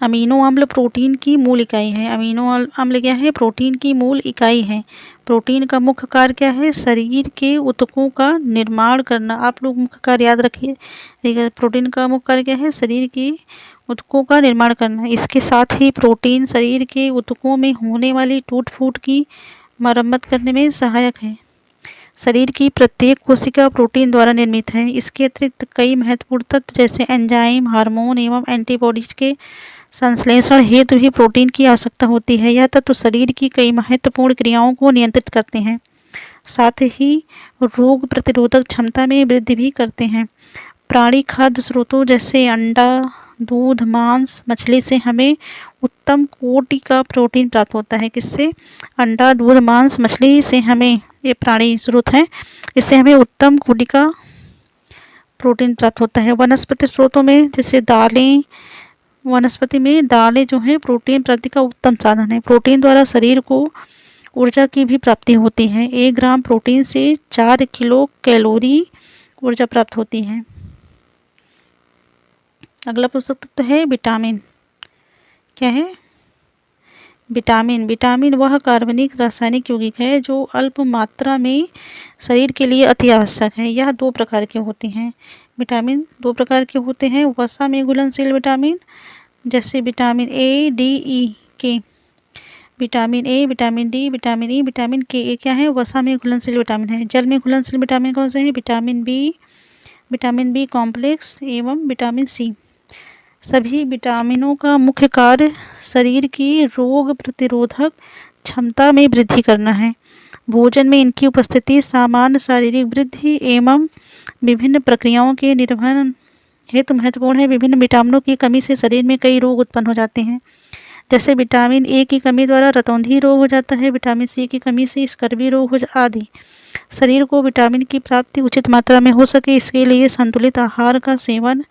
Speaker 1: अमीनो अम्ल प्रोटीन की मूल इकाई है। अमीनो अम्ल क्या है? प्रोटीन की मूल इकाई है। प्रोटीन का मुख्य कार्य क्या है? शरीर के ऊतकों का निर्माण करना। आप लोग मुख्य कार्य याद रखिए। ठीक है, प्रोटीन का मुख्य कार्य क्या है? शरीर के ऊतकों का निर्माण करना। इसके साथ ही प्रोटीन शरीर के ऊतकों में होने वाली टूट फूट की मरम्मत करने में सहायक है। शरीर की प्रत्येक कोशिका प्रोटीन द्वारा निर्मित है। इसके अतिरिक्त कई महत्वपूर्ण तत्व जैसे एंजाइम, हार्मोन एवं एंटीबॉडीज के संश्लेषण हेतु भी प्रोटीन की आवश्यकता होती है। यह तत्व शरीर की कई महत्वपूर्ण क्रियाओं को नियंत्रित करते हैं, साथ ही रोग प्रतिरोधक क्षमता में वृद्धि भी करते हैं। प्राणी खाद्य स्रोतों जैसे अंडा, दूध, मांस, मछली से हमें उत्तम कोटि का प्रोटीन प्राप्त होता है। किससे? अंडा, दूध, मांस, मछली से हमें, ये प्राणी स्रोत हैं, इससे हमें उत्तम कोटि का प्रोटीन प्राप्त होता है। वनस्पति स्रोतों में जैसे वनस्पति में दालें जो हैं प्रोटीन प्राप्ति का उत्तम साधन है। प्रोटीन द्वारा शरीर को ऊर्जा की भी प्राप्ति होती है। 1 ग्राम प्रोटीन से 4 किलो कैलोरी ऊर्जा प्राप्त होती है। अगला पोषक तत्व है विटामिन। क्या है? विटामिन वह कार्बनिक रासायनिक यौगिक है जो अल्प मात्रा में शरीर के लिए अति आवश्यक है। यह 2 प्रकार के होते हैं। विटामिन 2 प्रकार के होते हैं। वसा में घुलनशील विटामिन जैसे विटामिन ए, डी, ई के। Vitamin A, vitamin D, vitamin E, vitamin के, ये क्या है? वसा में घुलनशील विटामिन है। जल में घुलनशील विटामिन कौन से हैं? विटामिन बी कॉम्प्लेक्स एवं विटामिन सी। सभी विटामिनों का मुख्य कार्य शरीर की रोग प्रतिरोधक क्षमता में वृद्धि करना है। भोजन में इनकी उपस्थिति सामान्य शारीरिक वृद्धि एवं विभिन्न प्रक्रियाओं के निर्वहन हेतु महत्वपूर्ण है। विभिन्न विटामिनों की कमी से शरीर में कई रोग उत्पन्न हो जाते हैं। जैसे विटामिन ए की कमी द्वारा रतौंधी रोग हो जाता है, विटामिन सी की कमी से स्कर्वी रोग आदि। शरीर को विटामिन की प्राप्ति उचित मात्रा में हो सके, इसके लिए संतुलित आहार का सेवन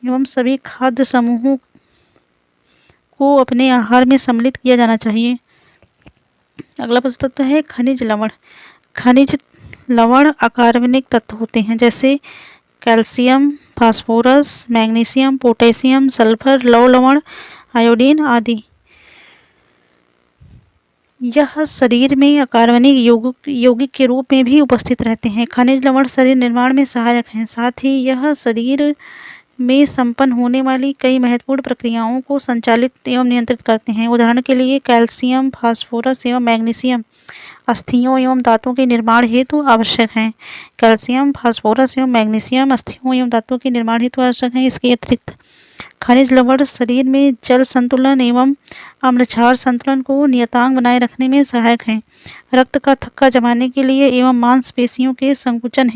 Speaker 1: एवं सभी खाद्य समूहों को अपने आहार में सम्मिलित किया जाना चाहिए। अगला पोषक तत्व है खनिज लवण। खनिज लवण अकार्बनिक तत्व होते हैं जैसे calcium, phosphorus, magnesium, potassium, sulphur, लौह लवण, आयोडीन आदि। यह शरीर में अकार्बनिक यौगिक के रूप में भी उपस्थित रहते हैं। खनिज लवण शरीर निर्माण में सहायक हैं, साथ ही यह शरीर में संपन्न होने वाली कई महत्वपूर्ण प्रक्रियाओं को संचालित एवं नियंत्रित करते हैं। उदाहरण के लिए कैल्शियम, फास्फोरस एवं मैग्नीशियम अस्थियों एवं दांतों के निर्माण हेतु आवश्यक हैं। कैल्शियम, फास्फोरस एवं मैग्नीशियम अस्थियों एवं दांतों के निर्माण हेतु आवश्यक हैं। इसके अतिरिक्त खनिज लवण शरीर में जल संतुलन एवं अम्लक्षार संतुलन को नियतांक बनाए रखने में सहायक हैं। रक्त का थक्का जमाने के लिए एवं मांसपेशियों के संकुचन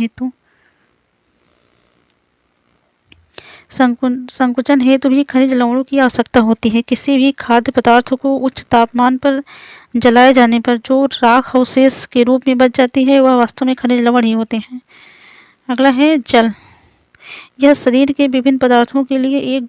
Speaker 1: हेतु भी खनिज लवणों की आवश्यकता होती है। किसी भी खाद्य पदार्थ को उच्च तापमान पर जलाए जाने पर जो राख अवशेष के रूप में बच जाती है वह वास्तव में खनिज लवण ही होते हैं। अगला है जल। यह शरीर के विभिन्न पदार्थों के लिए एक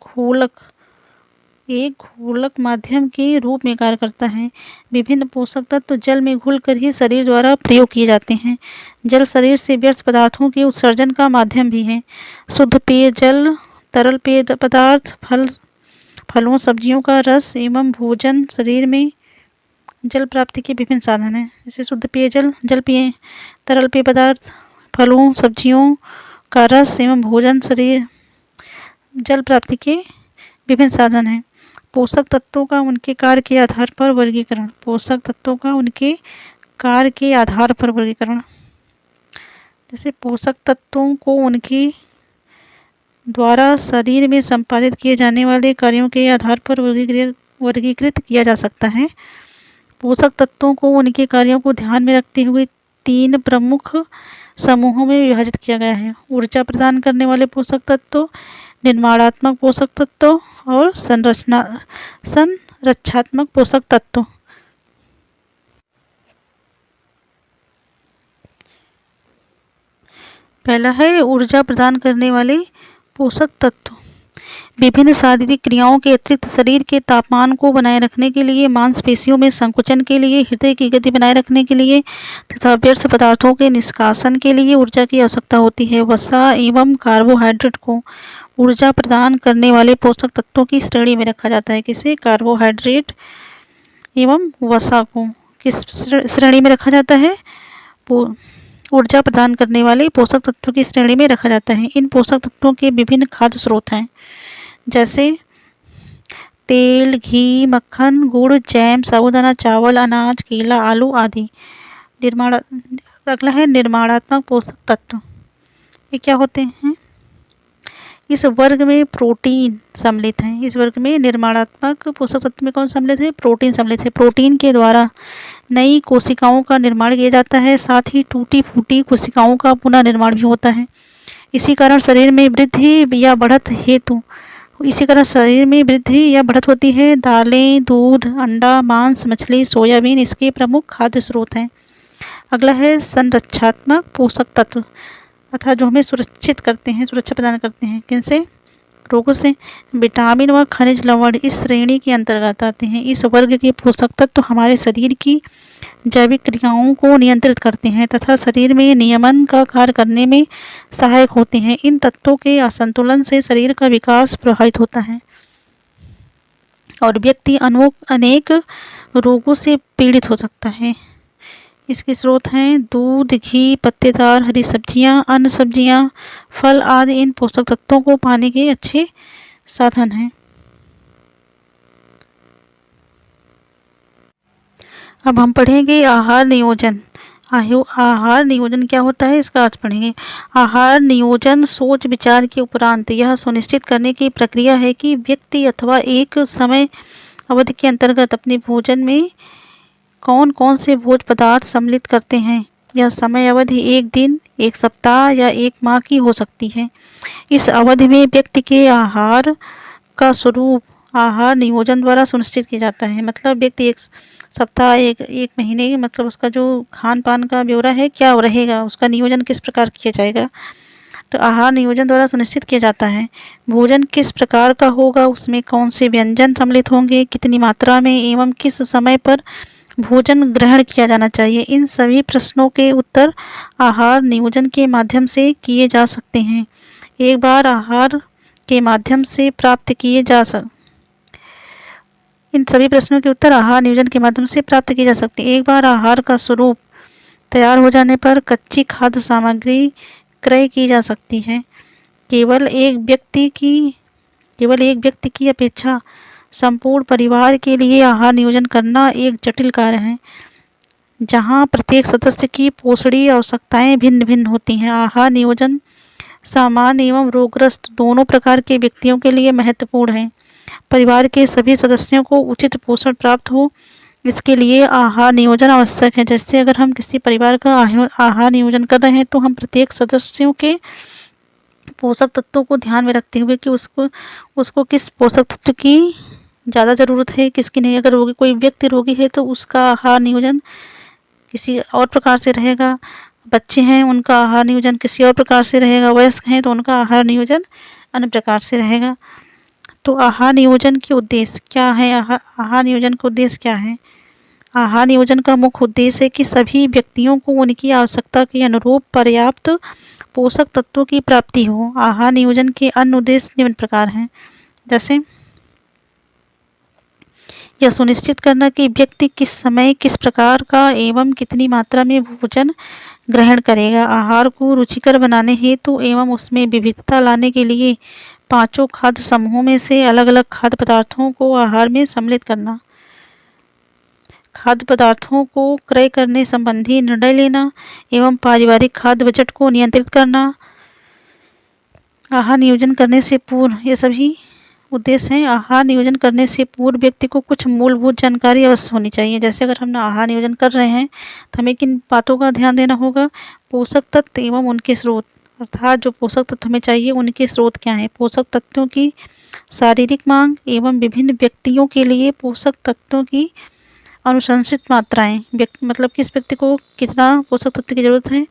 Speaker 1: एक घोलक माध्यम के रूप में कार्य करता है। विभिन्न पोषक तत्व जल में घुलकर ही शरीर द्वारा प्रयोग किए जाते हैं। जल शरीर से व्यर्थ पदार्थों के उत्सर्जन का माध्यम भी है। शुद्ध पेय जल, तरल पेय पदार्थ, फलों सब्जियों का रस एवं भोजन शरीर में जल प्राप्ति के विभिन्न साधन हैं। जैसे शुद्ध पेयजल, जल पिए, तरल पेय पदार्थ, फलों सब्जियों का रस एवं भोजन शरीर जल प्राप्ति के विभिन्न साधन हैं। पोषक तत्वों का उनके कार्य के आधार पर वर्गीकरण। पोषक तत्वों का उनके कार्य के आधार पर वर्गीकरण। जैसे पोषक तत्वों को उनके द्वारा शरीर में संपादित किए जाने वाले कार्यों के आधार पर वर्गीकृत किया जा सकता है। पोषक तत्वों को उनके कार्यों को ध्यान में रखते हुए 3 प्रमुख समूहों में विभाजित किया गया है। ऊर्जा प्रदान करने वाले पोषक तत्व, निर्माणात्मक पोषक तत्व और संरक्षात्मक पोषक तत्व। पहला है ऊर्जा प्रदान करने वाले पोषक तत्व। विभिन्न शारीरिक क्रियाओं के अतिरिक्त शरीर के तापमान को बनाए रखने के लिए, मांसपेशियों में संकुचन के लिए, हृदय की गति बनाए रखने के लिए तथा व्यर्थ पदार्थों के निष्कासन के लिए ऊर्जा की आवश्यकता होती है। वसा एवं कार्बोहाइड्रेट को ऊर्जा प्रदान करने वाले पोषक तत्वों की श्रेणी में रखा जाता है। किसे? कार्बोहाइड्रेट एवं वसा को किस श्रेणी में रखा जाता है? ऊर्जा प्रदान करने वाले पोषक तत्वों की श्रेणी में रखा जाता है। इन पोषक तत्वों के विभिन्न खाद्य स्रोत हैं, जैसे तेल, घी, मक्खन, गुड़, जैम, साबूदाना, चावल, अनाज, केला, आलू आदि। अगला है निर्माणात्मक पोषक तत्व। ये क्या होते हैं? इस वर्ग में प्रोटीन सम्मिलित हैं। इस वर्ग में निर्माणात्मक पोषक तत्व में कौन सम्मिलित है? प्रोटीन सम्मिलित है। प्रोटीन के द्वारा नई कोशिकाओं का निर्माण किया जाता है, साथ ही टूटी फूटी कोशिकाओं का पुनः निर्माण भी होता है। इसी कारण शरीर में वृद्धि या बढ़त होती है। दालें, दूध, अंडा, मांस, मछली, सोयाबीन इसके प्रमुख खाद्य स्रोत हैं। अगला है संरक्षात्मक पोषक तत्व, अर्थात जो हमें सुरक्षा प्रदान करते हैं। किनसे? रोगों से। विटामिन व खनिज लवण इस श्रेणी के अंतर्गत आते हैं। इस वर्ग के पोषक तत्व हमारे शरीर की जैविक क्रियाओं को नियंत्रित करते हैं तथा शरीर में नियमन का कार्य करने में सहायक होते हैं। इन तत्वों के असंतुलन से शरीर का विकास प्रभावित होता है और व्यक्ति अनेक रोगों से पीड़ित हो सकता है। इसके स्रोत हैं दूध, घी, पत्तेदार हरी सब्जियां, अन्य सब्जियां, फल आदि। इन पोषक तत्वों को पाने के अच्छे साधन हैं। अब हम पढ़ेंगे आहार नियोजन। आहार नियोजन क्या होता है, इसका अर्थ पढ़ेंगे। आहार नियोजन सोच विचार के उपरांत यह सुनिश्चित करने की प्रक्रिया है कि व्यक्ति अथवा एक समय अवधि के अंतर्गत अपने भोजन में कौन कौन से भोज्य पदार्थ सम्मिलित करते हैं। यह समय अवधि 1 दिन, 1 सप्ताह या 1 माह की हो सकती है। इस अवधि में व्यक्ति के आहार का स्वरूप आहार नियोजन द्वारा सुनिश्चित किया जाता है। मतलब व्यक्ति 1 सप्ताह, एक महीने, मतलब उसका जो खान पान का ब्यौरा है क्या रहेगा, उसका नियोजन किस प्रकार किया जाएगा, तो आहार नियोजन द्वारा सुनिश्चित किया जाता है। भोजन किस प्रकार का होगा, उसमें कौन से व्यंजन सम्मिलित होंगे, कितनी मात्रा में एवं किस समय पर भोजन ग्रहण किया जाना चाहिए। इन सभी प्रश्नों के उत्तर आहार नियोजन के माध्यम से किए जा सकते हैं। एक बार आहार के माध्यम से प्राप्त किए जा इन सभी प्रश्नों के उत्तर आहार नियोजन के माध्यम से प्राप्त किए जा सकते हैं। एक बार आहार का स्वरूप तैयार हो जाने पर कच्ची खाद्य सामग्री क्रय की जा सकती है। केवल एक व्यक्ति की अपेक्षा संपूर्ण परिवार के लिए आहार नियोजन करना एक जटिल कार्य है, जहां प्रत्येक सदस्य की पोषणीय आवश्यकताएं भिन्न भिन्न होती हैं। आहार नियोजन सामान्य एवं रोगग्रस्त दोनों प्रकार के व्यक्तियों के लिए महत्वपूर्ण है। परिवार के सभी सदस्यों को उचित पोषण प्राप्त हो, इसके लिए आहार नियोजन आवश्यक है। जैसे अगर हम किसी परिवार का आहार नियोजन कर रहे हैं तो हम प्रत्येक सदस्यों के पोषक तत्वों को ध्यान में रखते हुए कि उसको किस पोषक तत्व की ज़्यादा ज़रूरत है, किसकी नहीं। अगर कोई व्यक्ति रोगी है तो उसका आहार नियोजन किसी और प्रकार से रहेगा। बच्चे हैं, उनका आहार नियोजन किसी और प्रकार से रहेगा। वयस्क हैं तो उनका आहार नियोजन अन्य प्रकार से रहेगा। तो आहार नियोजन के उद्देश्य क्या है? आहार नियोजन का उद्देश्य क्या है? आहार नियोजन का मुख्य उद्देश्य है कि सभी व्यक्तियों को उनकी आवश्यकता के अनुरूप पर्याप्त पोषक तत्वों की प्राप्ति हो। आहार नियोजन के अन्य उद्देश्य निम्न प्रकार हैं, जैसे यह सुनिश्चित करना कि व्यक्ति किस समय किस प्रकार का एवं कितनी मात्रा में भोजन ग्रहण करेगा। आहार को रुचिकर बनाने हेतु एवं उसमें विविधता लाने के लिए पांचों खाद्य समूहों में से अलग अलग खाद्य पदार्थों को आहार में सम्मिलित करना। खाद्य पदार्थों को क्रय करने संबंधी निर्णय लेना एवं पारिवारिक खाद्य बजट को नियंत्रित करना। आहार नियोजन करने से पूर्व, ये सभी उद्देश्य हैं। आहार नियोजन करने से पूर्व व्यक्ति को कुछ मूलभूत जानकारी अवश्य होनी चाहिए। जैसे अगर हम आहार नियोजन कर रहे हैं तो हमें किन बातों का ध्यान देना होगा? पोषक तत्व एवं उनके स्रोत, अर्थात जो पोषक तत्व हमें चाहिए उनके स्रोत क्या हैं। पोषक तत्वों की शारीरिक मांग एवं विभिन्न व्यक्तियों के लिए पोषक तत्वों की अनुशंसित मात्राएं, मतलब किस व्यक्ति को कितना पोषक तत्व की जरूरत है।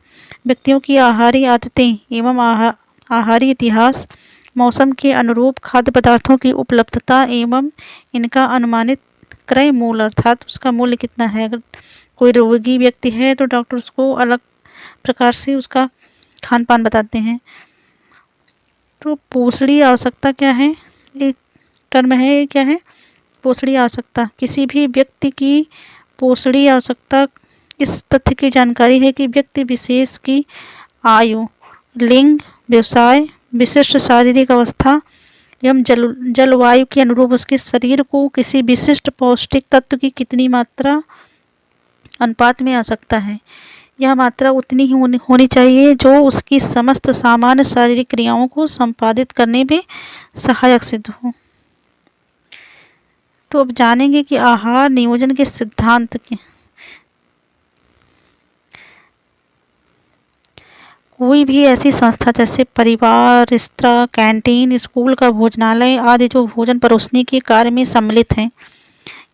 Speaker 1: व्यक्तियों की आहारी आदतें एवं आहारी इतिहास, मौसम के अनुरूप खाद्य पदार्थों की उपलब्धता एवं इनका अनुमानित क्रय मूल्य, अर्थात उसका मूल्य कितना है। अगर कोई रोगी व्यक्ति है तो डॉक्टर उसको अलग प्रकार से उसका खान पान बताते हैं। तो पोषणीय आवश्यकता क्या है? एक टर्म है, क्या है? पोषणीय आवश्यकता। किसी भी व्यक्ति की पोषणीय आवश्यकता इस तथ्य की जानकारी है कि व्यक्ति विशेष की आयु, लिंग, व्यवसाय, विशिष्ट शारीरिक अवस्था एवं जलवायु के अनुरूप उसके शरीर को किसी विशिष्ट पौष्टिक तत्व की कितनी मात्रा अनुपात में आवश्यकता है। यह मात्रा उतनी ही होनी चाहिए जो उसकी समस्त सामान्य शारीरिक क्रियाओं को संपादित करने में सहायक सिद्ध हो। तो अब जानेंगे कि आहार नियोजन के सिद्धांत के। कोई भी ऐसी संस्था जैसे परिवार, रेस्तरां, कैंटीन, स्कूल का भोजनालय आदि जो भोजन परोसने के कार्य में सम्मिलित हैं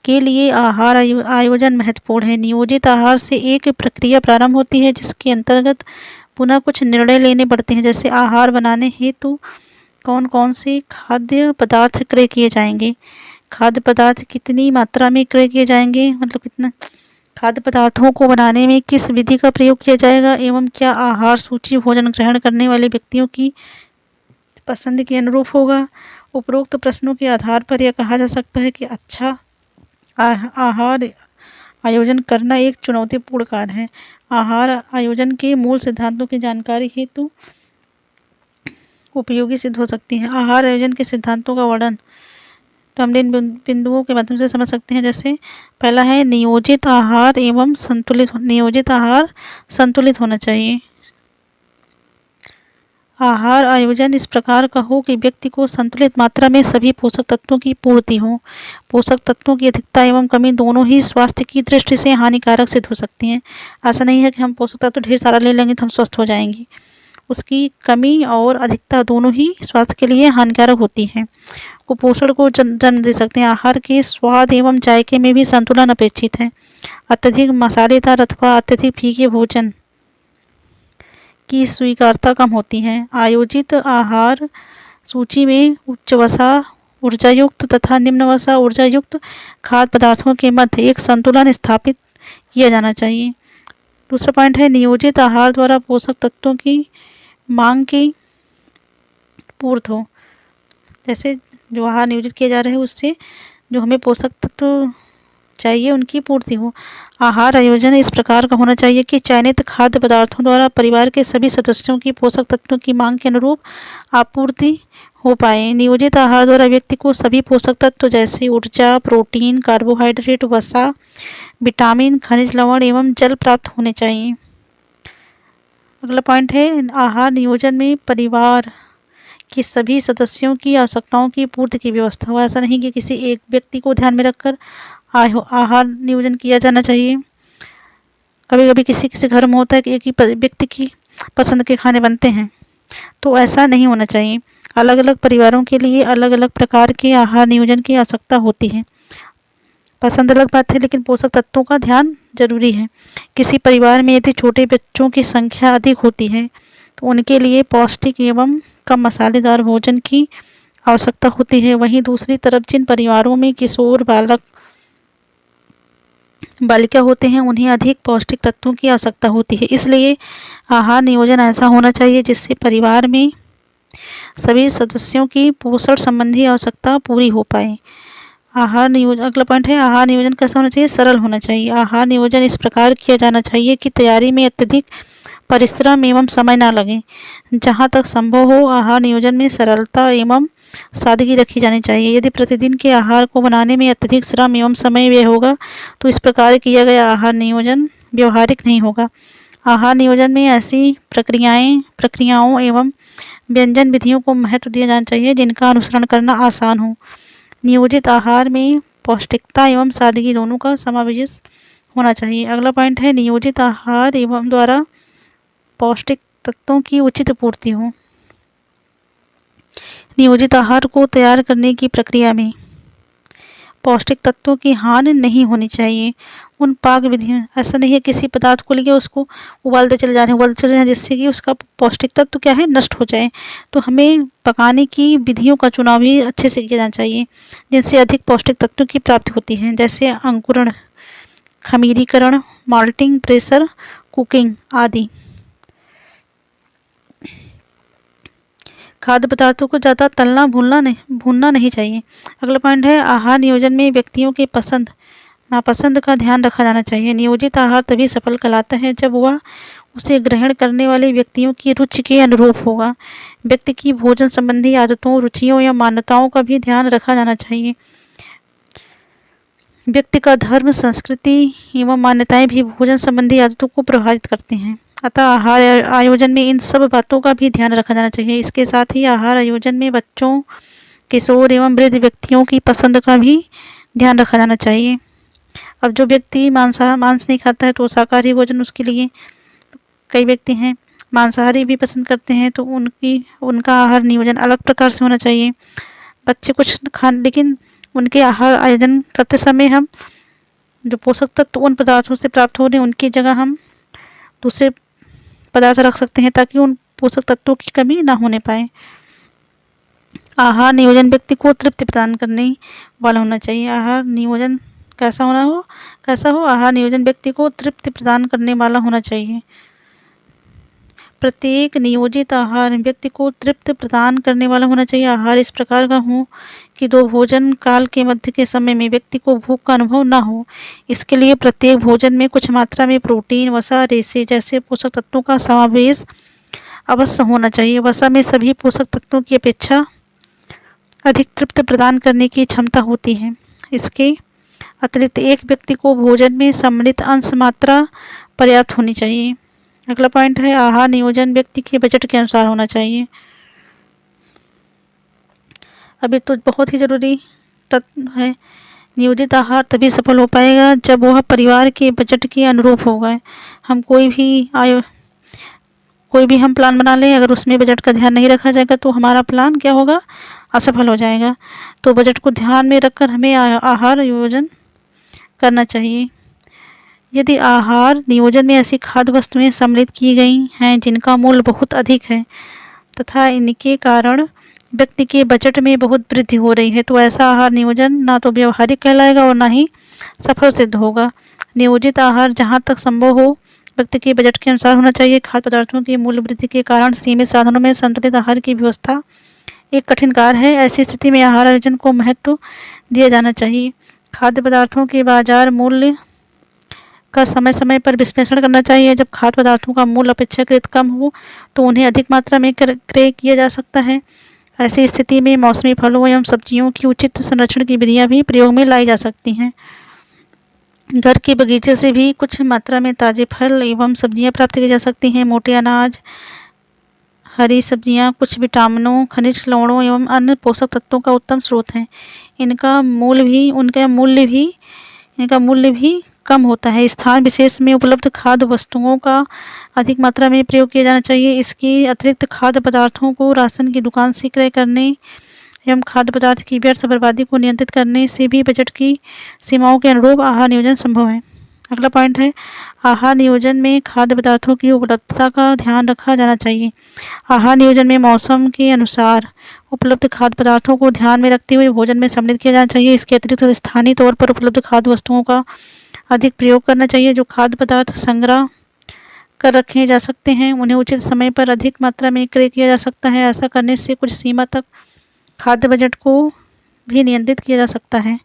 Speaker 1: के लिए आहार आयोजन महत्वपूर्ण है। नियोजित आहार से एक प्रक्रिया प्रारंभ होती है जिसके अंतर्गत पुनः कुछ निर्णय लेने पड़ते हैं। जैसे आहार बनाने हेतु कौन कौन से खाद्य पदार्थ क्रय किए जाएंगे, खाद्य पदार्थ कितनी मात्रा में क्रय किए जाएंगे, मतलब कितना खाद्य पदार्थों को बनाने में किस विधि का प्रयोग किया जाएगा एवं क्या आहार सूची भोजन ग्रहण करने वाले व्यक्तियों की पसंद के अनुरूप होगा। उपरोक्त प्रश्नों के आधार पर यह कहा जा सकता है कि अच्छा आहार आयोजन करना एक चुनौतीपूर्ण कार्य है। आहार आयोजन के मूल सिद्धांतों की जानकारी हेतु उपयोगी सिद्ध हो सकती है। आहार आयोजन के सिद्धांतों का वर्णन तो हम इन बिंदुओं के माध्यम से समझ सकते हैं। जैसे पहला है नियोजित आहार एवं संतुलित। नियोजित आहार संतुलित होना चाहिए। आहार आयोजन इस प्रकार का हो कि व्यक्ति को संतुलित मात्रा में सभी पोषक तत्वों की पूर्ति हो। पोषक तत्वों की अधिकता एवं कमी दोनों ही स्वास्थ्य की दृष्टि से हानिकारक सिद्ध हो सकती हैं। ऐसा नहीं है कि हम पोषक तत्व ढेर सारा ले लेंगे तो हम स्वस्थ हो जाएंगे। उसकी कमी और अधिकता दोनों ही स्वास्थ्य के लिए हानिकारक होती है। कुपोषण को जन्म दे सकते हैं। आहार के स्वाद एवं जायके में भी संतुलन अपेक्षित है। अत्यधिक मसालेदार अथवा अत्यधिक फीके भोजन की स्वीकार्यता कम होती है। आयोजित आहार सूची में उच्च वसा ऊर्जायुक्त तथा निम्न वसा ऊर्जायुक्त खाद्य पदार्थों के मध्य एक संतुलन स्थापित किया जाना चाहिए। दूसरा पॉइंट है नियोजित आहार द्वारा पोषक तत्वों की मांग की पूर्ति हो। जैसे जो आहार नियोजित किया जा रहा है उससे जो हमें पोषक तत्व चाहिए उनकी पूर्ति हो। आहार आयोजन इस प्रकार का होना चाहिए कि चयनित खाद्य पदार्थों द्वारा परिवार के सभी सदस्यों की पोषक तत्वों की मांग के अनुरूप आपूर्ति हो पाए। नियोजित आहार द्वारा व्यक्ति को सभी पोषक तत्व जैसे ऊर्जा, प्रोटीन, कार्बोहाइड्रेट, वसा, विटामिन, खनिज लवण एवं जल प्राप्त होने चाहिए। अगला पॉइंट है आहार नियोजन में परिवार कि सभी सदस्यों की आवश्यकताओं की पूर्ति की व्यवस्था हो। ऐसा नहीं कि किसी एक व्यक्ति को ध्यान में रखकर आहार नियोजन किया जाना चाहिए। कभी कभी किसी किसी घर में होता है कि एक ही व्यक्ति की पसंद के खाने बनते हैं, तो ऐसा नहीं होना चाहिए। अलग अलग परिवारों के लिए अलग अलग प्रकार के आहार नियोजन की आवश्यकता होती है। पसंद अलग बात है लेकिन पोषक तत्वों का ध्यान जरूरी है। किसी परिवार में यदि छोटे बच्चों की संख्या अधिक होती है तो उनके लिए पौष्टिक एवं कम मसालेदार भोजन की आवश्यकता होती है, वहीं दूसरी तरफ जिन परिवारों में किशोर बालक बालिका होते हैं उन्हें अधिक पौष्टिक तत्वों की आवश्यकता होती है। इसलिए आहार नियोजन ऐसा होना चाहिए जिससे परिवार में सभी सदस्यों की पोषण संबंधी आवश्यकता पूरी हो पाए। आहार नियोजन, अगला पॉइंट है आहार नियोजन कैसा होना चाहिए? सरल होना चाहिए। आहार नियोजन इस प्रकार किया जाना चाहिए कि तैयारी में अत्यधिक परिश्रम एवं समय न लगे। जहाँ तक संभव हो आहार नियोजन में सरलता एवं सादगी रखी जानी चाहिए। यदि प्रतिदिन के आहार को बनाने में अत्यधिक श्रम एवं समय व्यय होगा तो इस प्रकार किया गया आहार नियोजन व्यवहारिक नहीं होगा। आहार नियोजन में ऐसी प्रक्रियाओं एवं व्यंजन विधियों को महत्व दिया जाना चाहिए जिनका अनुसरण करना आसान हो। नियोजित आहार में पौष्टिकता एवं सादगी दोनों का समावेश होना चाहिए। अगला पॉइंट है नियोजित आहार एवं द्वारा पौष्टिक तत्वों की उचित पूर्ति हो। नियोजित आहार को तैयार करने की प्रक्रिया में पौष्टिक तत्वों की हानि नहीं होनी चाहिए। उन पाक विधियों, ऐसा नहीं है किसी पदार्थ को लेके उसको उबालते चले जा रहे हैं जिससे कि उसका पौष्टिक तत्व क्या है, नष्ट हो जाए। तो हमें पकाने की विधियों का चुनाव भी अच्छे से किया जाना चाहिए जिनसे अधिक पौष्टिक तत्वों की प्राप्ति होती है, जैसे अंकुरण, खमीरीकरण, माल्टिंग, प्रेशर कुकिंग आदि। खाद्य पदार्थों को ज़्यादा तलना भूनना नहीं चाहिए। अगला पॉइंट है आहार नियोजन में व्यक्तियों के पसंद नापसंद का ध्यान रखा जाना चाहिए। नियोजित आहार तभी सफल कहलाता है जब वह उसे ग्रहण करने वाले व्यक्तियों की रुचि के अनुरूप होगा। व्यक्ति की भोजन संबंधी आदतों, रुचियों या मान्यताओं का भी ध्यान रखा जाना चाहिए। व्यक्ति का धर्म, संस्कृति एवं मान्यताएं भी भोजन संबंधी आदतों को प्रभावित करते हैं। अतः आहार आयोजन में इन सब बातों का भी ध्यान रखा जाना चाहिए। इसके साथ ही आहार आयोजन में बच्चों, किशोर एवं वृद्ध व्यक्तियों की पसंद का भी ध्यान रखा जाना चाहिए। अब जो व्यक्ति मांस नहीं खाता है तो शाकाहारी भोजन उसके लिए, कई व्यक्ति हैं मांसाहारी भी पसंद करते हैं तो उनका आहार नियोजन अलग प्रकार से होना चाहिए। बच्चे कुछ लेकिन उनके आहार आयोजन करते समय हम जो पोषक तत्व उन पदार्थों से प्राप्त हो रहे हैं उनकी जगह हम दूसरे पदार्थ रख सकते हैं ताकि उन पोषक तत्वों की कमी ना होने पाए। आहार नियोजन व्यक्ति को तृप्ति प्रदान करने वाला होना चाहिए। आहार नियोजन कैसा हो? आहार नियोजन व्यक्ति को तृप्ति प्रदान करने वाला होना चाहिए। प्रत्येक नियोजित आहार व्यक्ति को तृप्ति प्रदान करने वाला होना चाहिए। आहार इस प्रकार का हो कि दो भोजन काल के मध्य के समय में व्यक्ति को भूख का अनुभव न हो। इसके लिए प्रत्येक भोजन में कुछ मात्रा में प्रोटीन, वसा, रेशे जैसे पोषक तत्वों का समावेश अवश्य होना चाहिए। वसा में सभी पोषक तत्वों की अपेक्षा अधिक तृप्ति प्रदान करने की क्षमता होती है। इसके अतिरिक्त एक व्यक्ति को भोजन में सम्मिलित अंश मात्रा पर्याप्त होनी चाहिए। अगला पॉइंट है आहार नियोजन व्यक्ति के बजट के अनुसार होना चाहिए। अभी तो बहुत ही जरूरी तत्व है। नियोजित आहार तभी सफल हो पाएगा जब वह परिवार के बजट के अनुरूप होगा। हम कोई भी हम प्लान बना लें, अगर उसमें बजट का ध्यान नहीं रखा जाएगा तो हमारा प्लान क्या होगा, असफल हो जाएगा। तो बजट को ध्यान में रखकर हमें आहार नियोजन करना चाहिए। यदि आहार नियोजन में ऐसी खाद्य वस्तुएं सम्मिलित की गई हैं जिनका मूल्य बहुत अधिक है तथा इनके कारण व्यक्ति के बजट में बहुत वृद्धि हो रही है तो ऐसा आहार नियोजन ना तो व्यवहारिक कहलाएगा और ना ही सफल सिद्ध होगा। नियोजित आहार जहाँ तक संभव हो व्यक्ति के बजट के अनुसार होना चाहिए। खाद्य पदार्थों की मूल्य वृद्धि के कारण सीमित साधनों में संतुलित आहार की व्यवस्था एक कठिन कार्य है। ऐसी स्थिति में आहार आयोजन को महत्व दिया जाना चाहिए। खाद्य पदार्थों के बाजार मूल्य का समय समय पर विश्लेषण करना चाहिए। जब खाद्य पदार्थों का मूल्य अपेक्षाकृत कम हो तो उन्हें अधिक मात्रा में क्रय किया जा सकता है। ऐसी स्थिति में मौसमी फलों एवं सब्जियों की उचित संरक्षण की विधियां भी प्रयोग में लाई जा सकती हैं। घर के बगीचे से भी कुछ मात्रा में ताजे फल एवं सब्जियां प्राप्त की जा सकती हैं। मोटे अनाज, हरी सब्जियां कुछ विटामिनों, खनिज लवणों एवं अन्य पोषक तत्वों का उत्तम स्रोत हैं। इनका मूल्य भी कम होता है। स्थान विशेष में उपलब्ध खाद्य वस्तुओं का अधिक मात्रा में प्रयोग किया जाना चाहिए। इसके अतिरिक्त खाद्य पदार्थों को राशन की दुकान से क्रय करने एवं खाद्य पदार्थ की व्यर्थ बर्बादी को नियंत्रित करने से भी बजट की सीमाओं के अनुरूप आहार नियोजन संभव है। अगला पॉइंट है आहार नियोजन में खाद्य पदार्थों की उपलब्धता का ध्यान रखा जाना चाहिए। आहार नियोजन में मौसम के अनुसार उपलब्ध खाद्य पदार्थों को ध्यान में रखते हुए भोजन में सम्मिलित किया जाना चाहिए। इसके अतिरिक्त स्थानीय तौर पर उपलब्ध खाद्य वस्तुओं का अधिक प्रयोग करना चाहिए। जो खाद्य पदार्थ संग्रह कर रखे जा सकते हैं उन्हें उचित समय पर अधिक मात्रा में क्रय किया जा सकता है। ऐसा करने से कुछ सीमा तक खाद्य बजट को भी नियंत्रित किया जा सकता है।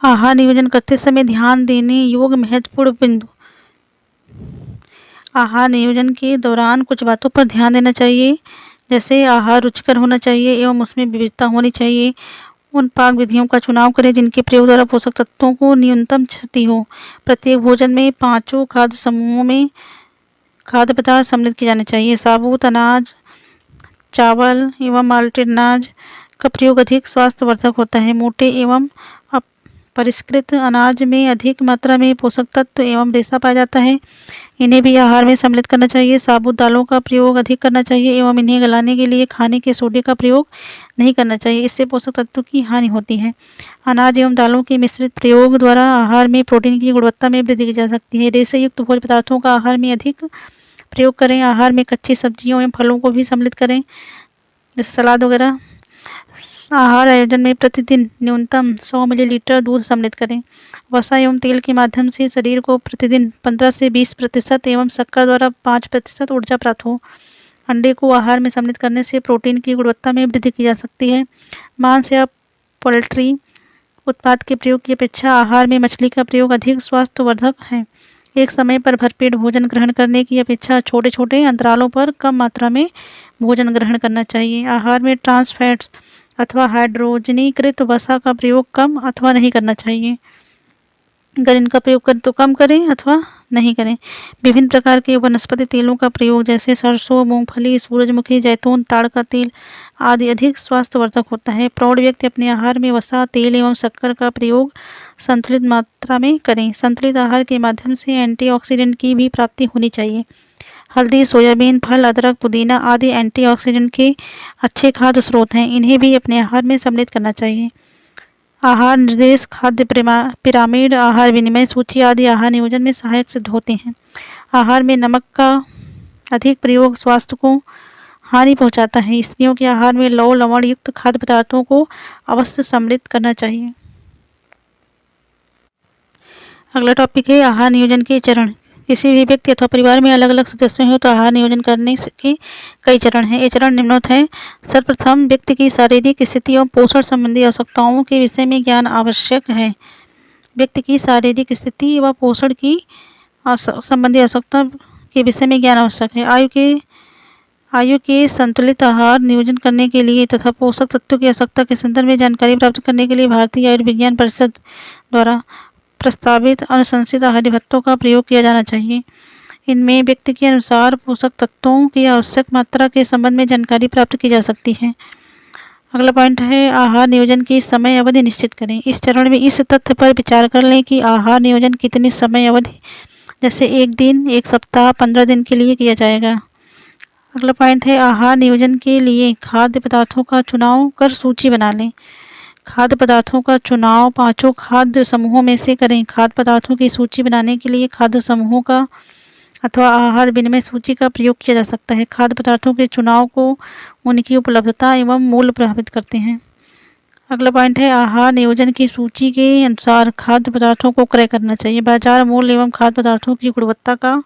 Speaker 1: आहार नियोजन करते समय ध्यान देने योग्य महत्वपूर्ण बिंदु। आहार नियोजन के दौरान कुछ बातों पर ध्यान देना चाहिए, जैसे आहार रुचिकर होना चाहिए एवं उसमें विविधता होनी चाहिए। उन पाक विधियों का चुनाव करें जिनके प्रयोग द्वारा पोषक तत्वों को न्यूनतम क्षति हो। प्रत्येक भोजन में 5 खाद्य समूहों में खाद्य पदार्थ सम्मिलित किए जाने चाहिए। साबुत अनाज, चावल एवं माल्टेड अनाज का प्रयोग अधिक स्वास्थ्यवर्धक होता है। मोटे एवं परिष्कृत अनाज में अधिक मात्रा में पोषक तत्व एवं रेशा पाया जाता है। इन्हें भी आहार में सम्मिलित करना चाहिए। साबुत दालों का प्रयोग अधिक करना चाहिए एवं इन्हें गलाने के लिए खाने के सोडे का प्रयोग नहीं करना चाहिए, इससे पोषक तत्वों की हानि होती है। अनाज एवं दालों के मिश्रित प्रयोग द्वारा आहार में प्रोटीन की गुणवत्ता में वृद्धि की जा सकती है। रेशे युक्त भोज्य पदार्थों का आहार में अधिक प्रयोग करें। आहार में कच्ची सब्जियों एवं फलों को भी सम्मिलित करें, जैसे सलाद वगैरह। आहार आयोजन में प्रतिदिन न्यूनतम 100 मिलीलीटर दूध सम्मिलित करें। वसा एवं तेल के माध्यम से शरीर को प्रतिदिन 15 से 20% एवं शक्कर द्वारा 5% ऊर्जा प्राप्त हो। अंडे को आहार में सम्मिलित करने से प्रोटीन की गुणवत्ता में वृद्धि की जा सकती है। मांस या पोल्ट्री उत्पाद के प्रयोग की अपेक्षा आहार में मछली का प्रयोग अधिक स्वास्थ्यवर्धक है। एक समय पर भरपेट भोजन ग्रहण करने की अपेक्षा छोटे छोटे अंतरालों पर कम मात्रा में भोजन ग्रहण करना चाहिए। आहार में ट्रांस फैट्स अथवा हाइड्रोजनीकृत वसा का प्रयोग कम अथवा नहीं करना चाहिए। अगर इनका प्रयोग करें तो कम करें अथवा नहीं करें। विभिन्न प्रकार के वनस्पति तेलों का प्रयोग, जैसे सरसों, मूंगफली, सूरजमुखी, जैतून, ताड़ का तेल आदि अधिक स्वास्थ्यवर्धक होता है। प्रौढ़ व्यक्ति अपने आहार में वसा, तेल एवं शक्कर का प्रयोग संतुलित मात्रा में करें। संतुलित आहार के माध्यम से एंटीऑक्सीडेंट की भी प्राप्ति होनी चाहिए। हल्दी, सोयाबीन, फल, अदरक, पुदीना आदि एंटीऑक्सीडेंट के अच्छे खाद्य स्रोत हैं। इन्हें भी अपने आहार में सम्मिलित करना चाहिए। आहार निर्देश, खाद्य पिरामिड, आहार विनिमय सूची आदि आहार नियोजन में सहायक सिद्ध होते हैं। आहार में नमक का अधिक प्रयोग स्वास्थ्य को हानि पहुंचाता है। स्त्रियों के आहार में लौह लवण युक्त खाद्य पदार्थों को अवश्य सम्मिलित करना चाहिए। अगला टॉपिक है आहार नियोजन के चरण। किसी भी व्यक्ति अथवा परिवार में अलग अलग सदस्य हो तो आहार नियोजन करने के कई चरण हैं। ये चरण निम्नलिखित हैं। सर्वप्रथम, व्यक्ति की शारीरिक स्थिति और पोषण संबंधी आवश्यकताओं के विषय में ज्ञान आवश्यक है। व्यक्ति की शारीरिक स्थिति व पोषण की संबंधी आवश्यकता के विषय में ज्ञान आवश्यक है। आयु के संतुलित आहार नियोजन करने के लिए तथा पोषक तत्वों की आवश्यकता के संदर्भ में जानकारी प्राप्त करने के लिए भारतीय आयुर्विज्ञान परिषद द्वारा प्रस्तावित अनुशंसित आहार पद्धतियों का प्रयोग किया जाना चाहिए। इनमें व्यक्ति के अनुसार पोषक तत्वों की आवश्यक मात्रा के संबंध में जानकारी प्राप्त की जा सकती है। अगला पॉइंट है आहार नियोजन की समय अवधि निश्चित करें। इस चरण में इस तथ्य पर विचार कर लें कि आहार नियोजन कितनी समय अवधि, जैसे 1 दिन, 1 सप्ताह, 15 दिन के लिए किया जाएगा। अगला पॉइंट है आहार नियोजन के लिए खाद्य पदार्थों का चुनाव कर सूची बना लें। खाद्य पदार्थों का चुनाव 5 खाद्य समूहों में से करें। खाद्य पदार्थों की सूची बनाने के लिए खाद्य समूहों का अथवा आहार विनिमय सूची का प्रयोग किया जा सकता है। खाद्य पदार्थों के चुनाव को उनकी उपलब्धता एवं मूल्य प्रभावित करते हैं। अगला पॉइंट है आहार नियोजन की सूची के अनुसार खाद्य पदार्थों को क्रय करना चाहिए। बाजार मूल्य एवं खाद्य पदार्थों की गुणवत्ता का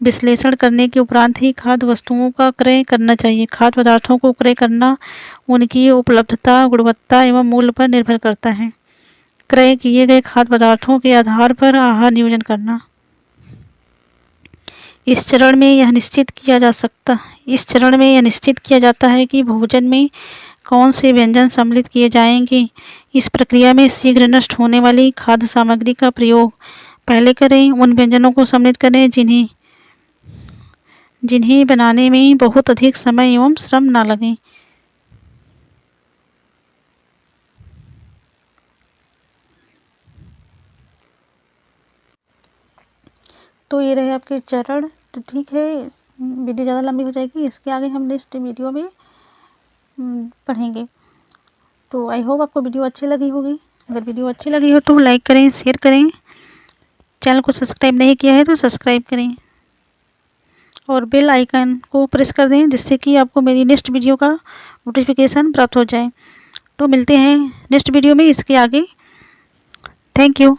Speaker 1: विश्लेषण करने के उपरांत ही खाद्य वस्तुओं का क्रय करना चाहिए। खाद्य पदार्थों को क्रय करना उनकी उपलब्धता, गुणवत्ता एवं मूल्य पर निर्भर करता है। क्रय किए गए खाद्य पदार्थों के आधार पर आहार नियोजन करना। इस चरण में यह निश्चित किया जाता है कि भोजन में कौन से व्यंजन सम्मिलित किए जाएंगे। इस प्रक्रिया में शीघ्र नष्ट होने वाली खाद्य सामग्री का प्रयोग पहले करें। उन व्यंजनों को सम्मिलित करें जिन्हें बनाने में बहुत अधिक समय एवं श्रम न लगे। तो ये रहे आपके चरण। तो ठीक है, वीडियो ज़्यादा लंबी हो जाएगी, इसके आगे हम नेक्स्ट वीडियो में पढ़ेंगे। तो आई होप आपको वीडियो अच्छी लगी होगी। अगर वीडियो अच्छी लगी हो तो लाइक करें, शेयर करें, चैनल को सब्सक्राइब नहीं किया है तो सब्सक्राइब करें और बेल आइकन को प्रेस कर दें, जिससे कि आपको मेरी नेक्स्ट वीडियो का नोटिफिकेशन प्राप्त हो जाए। तो मिलते हैं नेक्स्ट वीडियो में इसके आगे। Thank you.